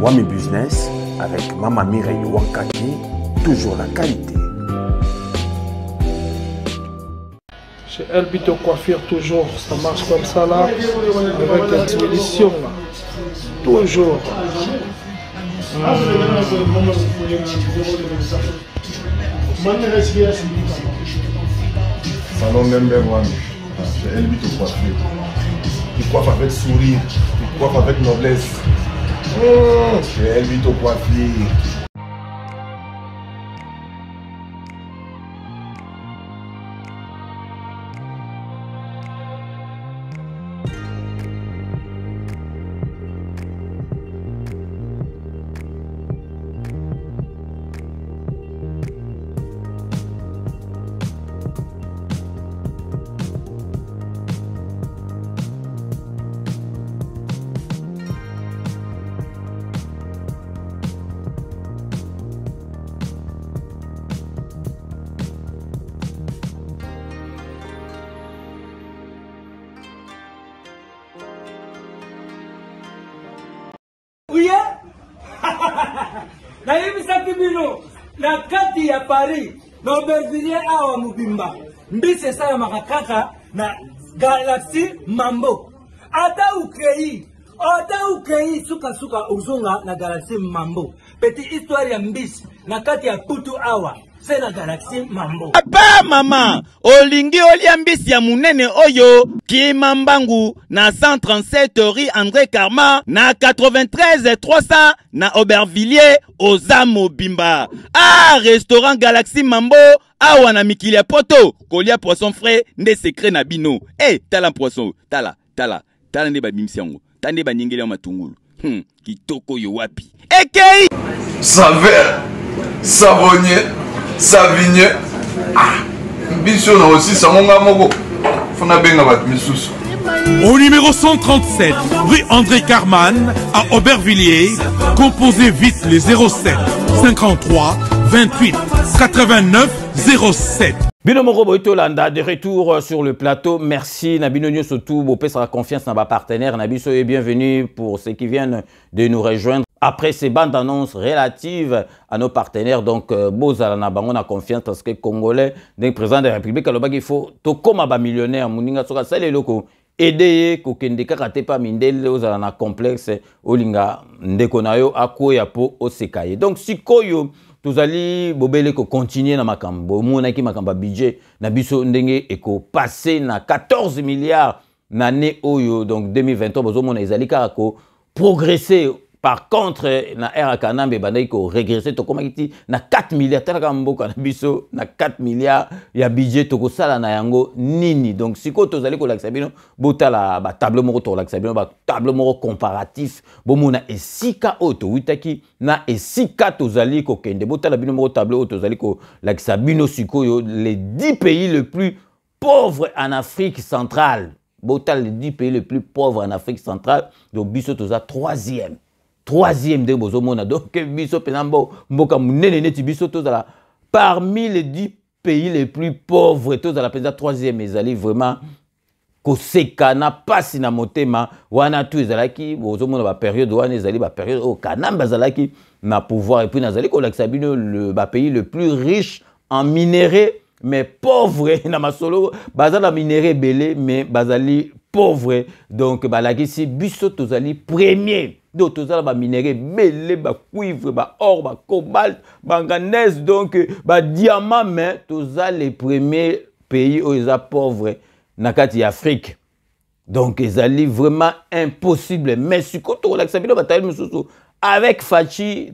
Speaker 1: Wami Business avec Mama Mireille Wankaki, toujours la qualité.
Speaker 19: Chez Elbito Coiffure, toujours, ça marche comme ça là, avec l'expédition là. Toujours.
Speaker 3: Salon Member One, chez Elbito Coiffure. Il coiffe avec sourire, il coiffe avec noblesse. Chez Elbito Coiffure.
Speaker 20: nayebisaki bino na kati ya Paris na Aubervilliers awa mobimba mbisi esalamaka kaka na Galaxy Mambo ata ukei suka uzonga na Galaxy Mambo petit histoire ya mbisi na kati ya putu awa c'est la Galaxy Mambo.
Speaker 2: Papa mama olingi olia mbisi ya munene oyo Kimambangu na 137 rue André Karma na 93 300 na Aubervilliers oza mobimba. Restaurant Galaxy Mambo awa na mikili ya poto kolia poisson frais nde secret na bino. Tala poisson tala nde babimisi yango. Tande ba nyingeli ya matungulu. Kitoko yo wapi. Ekei
Speaker 21: Saveur, savonnier, savigné. Biso na aussi samonga moko. Fona benga bat misusu.
Speaker 22: Au numéro 137, rue André Carman, à Aubervilliers, composez vite les 07 53 28 89 07.
Speaker 2: Bino Moro Boitolanda, de retour sur le plateau. Merci Nabino Nyo surtout, Bopé sera confiance dans ma partenaire. Nabiso est bienvenue pour ceux qui viennent de nous rejoindre. Après ces bandes annonces relatives à nos partenaires, donc Bozala on a confiance parce que Congolais, donc président de la République, il faut tout comme un millionnaire, Mouninga Soka, c'est les locaux. Aider kokendeka kate pa mindele ozala na complexe olinga ndekonayo akoya po osekaye. Donc sikoyo tozali bobele ko continuer na makambo mona ki makamba budget na biso ndenge eko passer na 14 milliards na année oyo donc 2023 bozo mona ezali ka ko progresser. Par contre, na era kanambe bandai ko régresser to koma kiti na 4 milliards tala mboka na biso na 4 milliards ya budget to ko sala na yango nini. Donc siko tozali ko lakisa bino botala ba tableau moko to lakisa bino ba tableau moko comparatif bomona esika oto witaki na esika tozali ko kende botala bino moko tableau tozali ko lakisa bino sikoyo les 10 pays les plus pauvres en Afrique centrale. Botal les 10 pays les plus pauvres en Afrique centrale. Donc biso toza troisième de Bozomona. Donc, biso penambo mboka munene neti biso tozala parmi les 10 pays les plus pauvres, tozala penza troisième ezali vraiment koseka na pasi na motema wana tu ezalaki bozomona ba période wana ezali ba période au kanamba ezalaki na pouvoir et puis nazali ko lakisa bino le ba pays le plus riche en minerais mais pauvre na masolo bazala minerais belé mais bazali pauvre. Donc balakisi biso tozali premier. Donc tozala ba minerais belé ba cuivre ba or ba cobalt manganèse donc ba diamant mais tozala les premiers pays où ils sont pauvres na kati Afrique. Donc ezali vraiment impossible mais si koto la sabino bataille mususu avec Fachi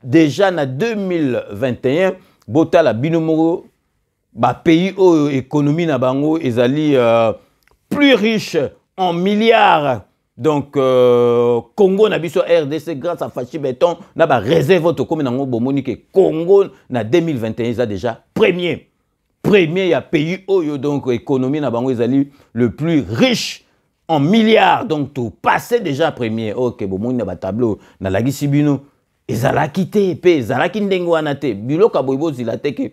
Speaker 2: déjà na 2021 botala binomoro ba pays où économie na bango ezali plus riche en milliards. Donc Congo na biso RDC grâce à Fachi Béton na ba réserve auto comme nango bomoni que Congo na 2021 ils a déjà premier ya pays oyo donc économie na bango ezali le plus riche en milliards. Donc tout passé déjà premier. OK bomoni na ba tableau na lagisi bino ezalaki te pe ezalaki ndenge wana te biloko boybo zilate ke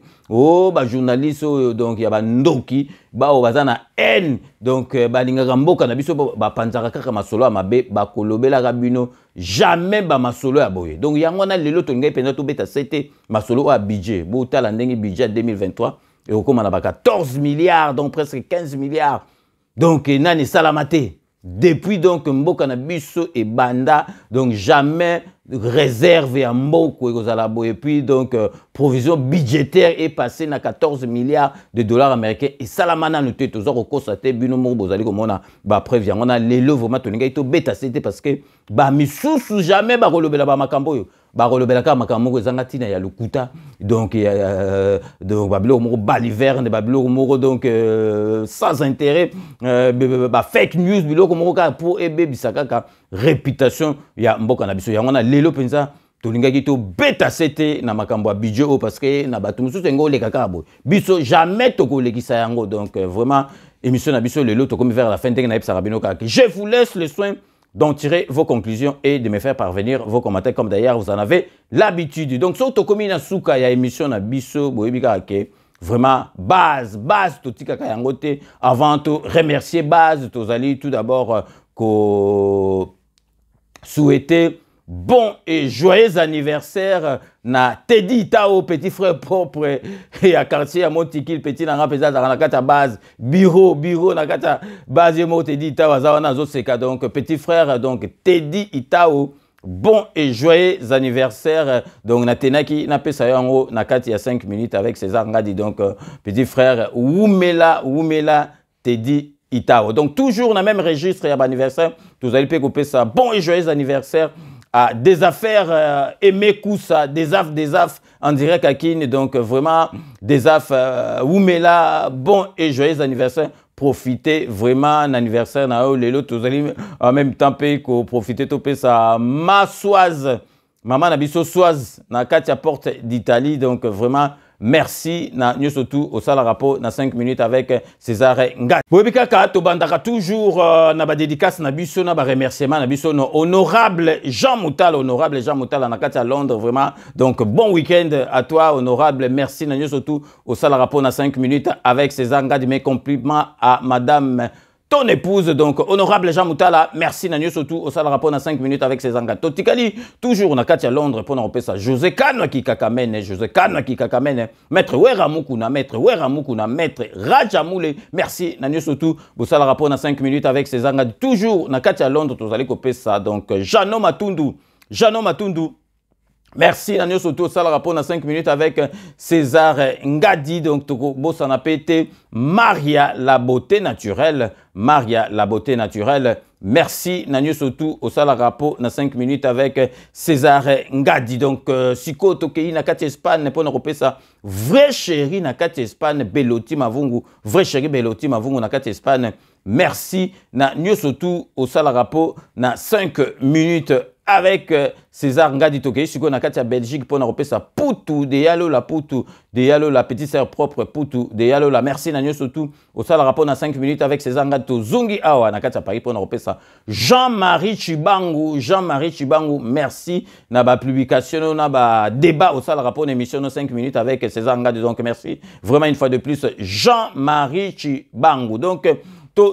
Speaker 2: ba journaliste donc ya ba ndoki ba bazana haine donc balingaka mboka na biso ba panzaka kaka masolo ya mabe ba kolobela ka bino jamais ba masolo ya boye. Donc yango na lelo to ngai penza to beta c'était masolo a budget bo tala ndenge budget 2023 et au na ba 14 milliards donc presque 15 milliards. Donc nani salamate depuis donc mboka na biso et banda donc jamais réserve à mboko et puis donc provision budgétaire est passée à 14 milliards de dollars américains et salamana nous tous au constaté bino mo bozali comme on a ba preuve on a les lots vraiment toninga ito beta c'était parce que ba misusu jamais ba kolobela ba makambo yo ba kolobela ka makambo ezanga tina ya lukuta donc donc babilo mo baliverne babilo mo donc sans intérêt ba fake news biloko mo ka pour ebe bisaka réputation ya mboka na biso yango na lelo penza tolingaki to beta sete na makambo ya budget parce que na batu mususu ngo le kaka bo biso jamais to ko lekisa yango. Donc vraiment émission na biso lelo to comme vers la fin de na epsa bino ka. Je vous laisse le soin d'en tirer vos conclusions et de me faire parvenir vos commentaires comme d'ailleurs vous en avez l'habitude. Donc surtout comme na suka ya émission na biso boyebika ke vraiment base to tikaka yango te avant tout remercier base tozali tout d'abord souhaiter bon et joyeux anniversaire na Teddy Itao, petit frère propre et à quartier à Montikil, petit nanga pesa na kata base bureau na kata base mo Teddy Itao azawana zo seka, donc petit frère donc Teddy Itao, bon et joyeux anniversaire. Donc na tenaki na pesa yango na kati ya 5 minutes avec César Ngadi, donc petit frère Wumela Teddy Itao. Donc toujours dans le même registre et à anniversaire, vous allez couper ça. Bon et joyeux anniversaire à des affaires Aimé Koussa, des affres en direct à Kine. Donc vraiment des affaires Wumela, bon et joyeux anniversaire. Profitez vraiment l'anniversaire na lelo, vous allez en même temps profiter de ça. Massoise, maman nabiso soise na katia porte d'Italie. Donc vraiment merci na surtout au sala rapport na 5 minutes avec César Ngadi. Bobika ka to bandaka toujours na ba dédicace na biso na ba remerciement na biso no honorable Jean Moutala na katia Londres vraiment. Donc bon week-end à toi honorable, merci na surtout au sala rapport na 5 minutes avec César Ngadi. Mes compliments à madame ton épouse, donc honorable Jean Moutala, merci Nanyo surtout au sale rapport dans 5 minutes avec ses engagements. Totikali, toujours na Katia Londres pour nous repérer ça. José Kano qui kakamene, maître Weramukuna, maître Rajamoule, merci Nanyo surtout au sale rapport dans 5 minutes avec ses engagements. Toujours na Katia Londres, vous allez copier ça. Donc Jano Matundu. Merci Nanyo surtout ça le rapport dans 5 minutes avec César Ngadi. Donc boss en a pété Maria la beauté naturelle. Merci Nanyo surtout au sala rapport dans 5 minutes avec César Ngadi. Donc siko tokei na kati Espagne pour nous repérer ça. Vrai chéri na kati Espagne Beloti Mavungu. Vrai chéri Beloti Mavungu na kati Espagne. Merci Nanyo surtout au sala rapport dans 5 minutes avec César Ngadi Tokei, si on a qu'à Belgique pour nous repérer ça. Poutou de Yalo la petite sœur propre Poutou de Yalo la. Merci Nanyo surtout au sale rapport dans 5 minutes avec César Ngadi Zungi Awa na qu'à Paris pour nous repérer ça. Jean-Marie Chibangu, merci na ba publication na ba débat au sale rapport d'émission dans 5 minutes avec César Ngadi. Donc merci vraiment une fois de plus Jean-Marie Chibangu. Donc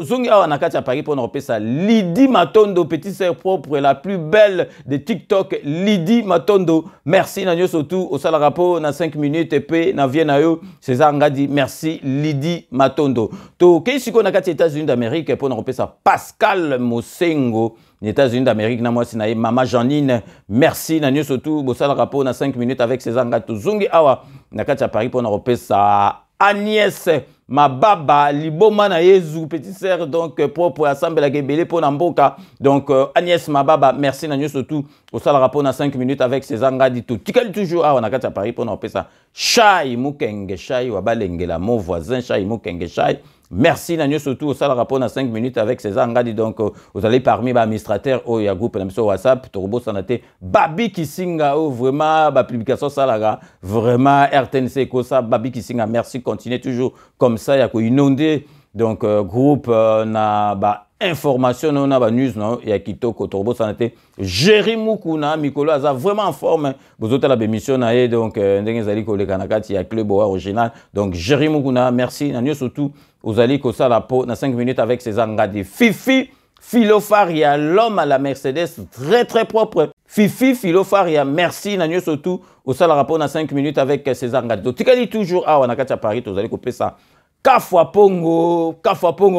Speaker 2: Zungi Awa na Katia Paris pour nous repérer ça. Lydie Matondo, petite sœur propre, la plus belle de TikTok. Lydie Matondo, merci Nanyo surtout au sale rapport dans 5 minutes et puis na Vienne yo César Ngadi. Merci Lydie Matondo. To qu'est-ce qu'on a Katia États-Unis d'Amérique pour nous repérer ça. Pascal Mosengo, les États-Unis d'Amérique na moi sinaï Maman Janine. Merci Nanyo surtout au sale rapport dans 5 minutes avec César Ngadi. Zungi Awa na Katia Paris pour nous repérer ça. Agnès Mababa, Liboma na Yezu, petite sœur, donc propre assemblée la Gebele pour Namboka. Donc Agnès Mababa, merci Nanyo surtout au sale rapport dans 5 minutes avec César Ngadi. Tikali toujours on a qu'à Paris pour nous appeler ça. Chai Mukenge Chai Wabalengela, mon voisin Chai Mukenge Chai. Merci Nanyo surtout au sale rapport dans 5 minutes avec César Ngadi. Donc vous allez parmi les administrateurs au ya groupe sur WhatsApp, Torbo Sanate, Babi Kisinga, vraiment la publication ça vraiment RTNC Kosa, Babi Kisinga, merci, continuez toujours comme ça, il y a inondé donc groupe na ba information na ba news non ya kitoko Torbo Sanate, Jerry Mukuna Mikolo aza vraiment en forme, vous autres la émission na donc ndenge zali ko le kanakati ya club original. Donc Jerry Mukuna, merci Nanyo surtout vous allez que ça la peau dans 5 minutes avec César Ngadi. Fifi Philofaria, l'homme à la Mercedes, très très propre. Fifi Philofaria, merci Nanyo surtout au sale rapport dans 5 minutes avec César Ngadi. Donc tu dis toujours ah on a qu'à Paris, vous allez couper ça. Kafwa Pongo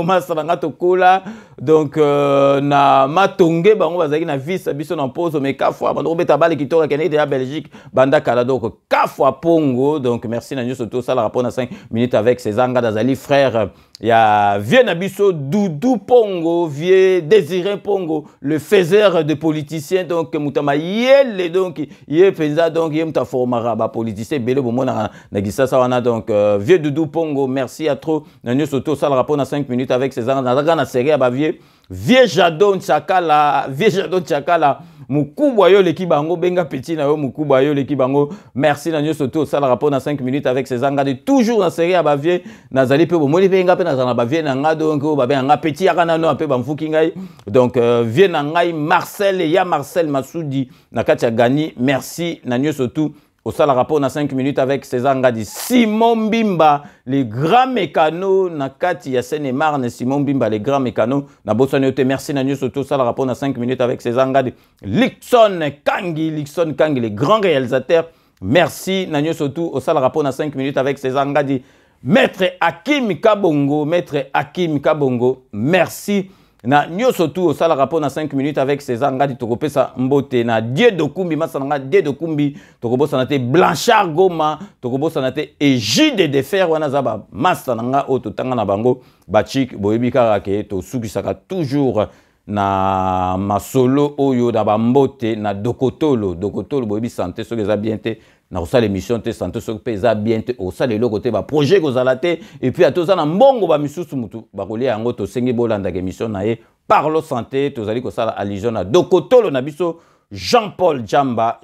Speaker 2: Masaranga Tokola. Donc na Matonge bango bazaki na vis biso na pose mais Kafwa bando beta bale qui tora Canada et Belgique banda kala donc Kafwa Pongo. Donc merci Nanyo surtout ça la rapport dans 5 minutes avec César Ngadi Azali frère. Il y a Vieux Nabiso Doudou Pongo, Vieux Désiré Pongo, le faiseur de politiciens. Donc Moutama Yele donc Yé Penza donc Yé Mouta Formara ba politicien Bele Bomona Nagisa Sawana. Donc Vieux Doudou Pongo, merci à trop Nanyo surtout ça le rapport dans 5 minutes avec César Ngadi na série à Vieux Jadon Chakala, Mukubwa yo lekibango benga petit na yo Mukubwa yo lekibango. Merci Nanyo surtout ça le rapport dans 5 minutes avec César Ngadi toujours dans série à Bavier nazali pe bomoni benga pe na Bavier na nga donc ba benga petit yakana no pe bamfuki ngai. Donc Vieux na ngai Marcel Massoudi na katia Gani, merci Nanyo surtout au sala rapport na 5 minutes avec César Ngadi. Simon Bimba, les grands mécanos, Nakati Yassene Marne, Simon Bimba, les grands mécanos, na Bossaniote, merci na surtout sala rapport na 5 minutes avec César Ngadi. Lixon Kangi, les grands réalisateurs, merci na surtout au sala rapport na 5 minutes avec César Ngadi. Maître Hakim Kabongo, merci. Na nyosotu au sala rapport na 5 minutes avec César Ngadi tokopesa mbote na Dieu de Kumbi masanga Dieu de Kumbi tokobosa na te Blanchard Goma tokobosa na te Égide de Fer wana zaba masanga oto tanga na bango bachik boyebi kaka ke to sukisaka toujours na masolo oyo na bambote na dokotolo boyebi santé soki eza bien te na osala émission te santé soki pe eza bien te osala eloko te ba projet kozala te et puis atoza na mbongo ba misusu mutu bakolia yango tosengi bolanda ke émission na ye parlo santé tozali kosala allusion na dokotolo na biso Jean-Paul Djamba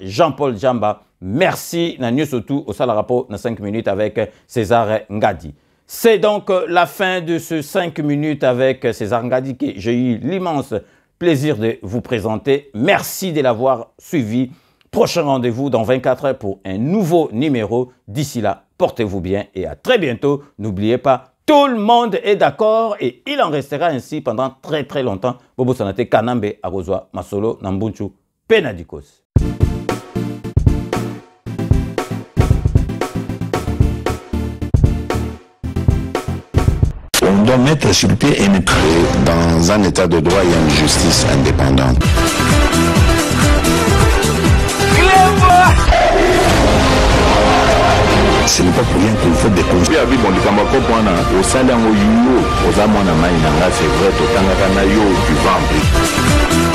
Speaker 2: merci na nyonso tout osala rapport na 5 minutes avec César Ngadi. C'est donc la fin de ce 5 minutes avec César Ngadi que j'ai eu l'immense plaisir de vous présenter. Merci de l'avoir suivi. Prochain rendez-vous dans 24 heures pour un nouveau numéro. D'ici là, portez-vous bien et à très bientôt. N'oubliez pas, tout le monde est d'accord et il en restera ainsi pendant très longtemps. Bobo Sanate Kanambe Arozwa Masolo Nambunchu Penadikos.
Speaker 4: On doit mettre sur pied et dans un état de droit, il y a une justice indépendante. Ce n'est pas pour rien qu'il faut des conflits. Au sein d'un c'est vrai, tu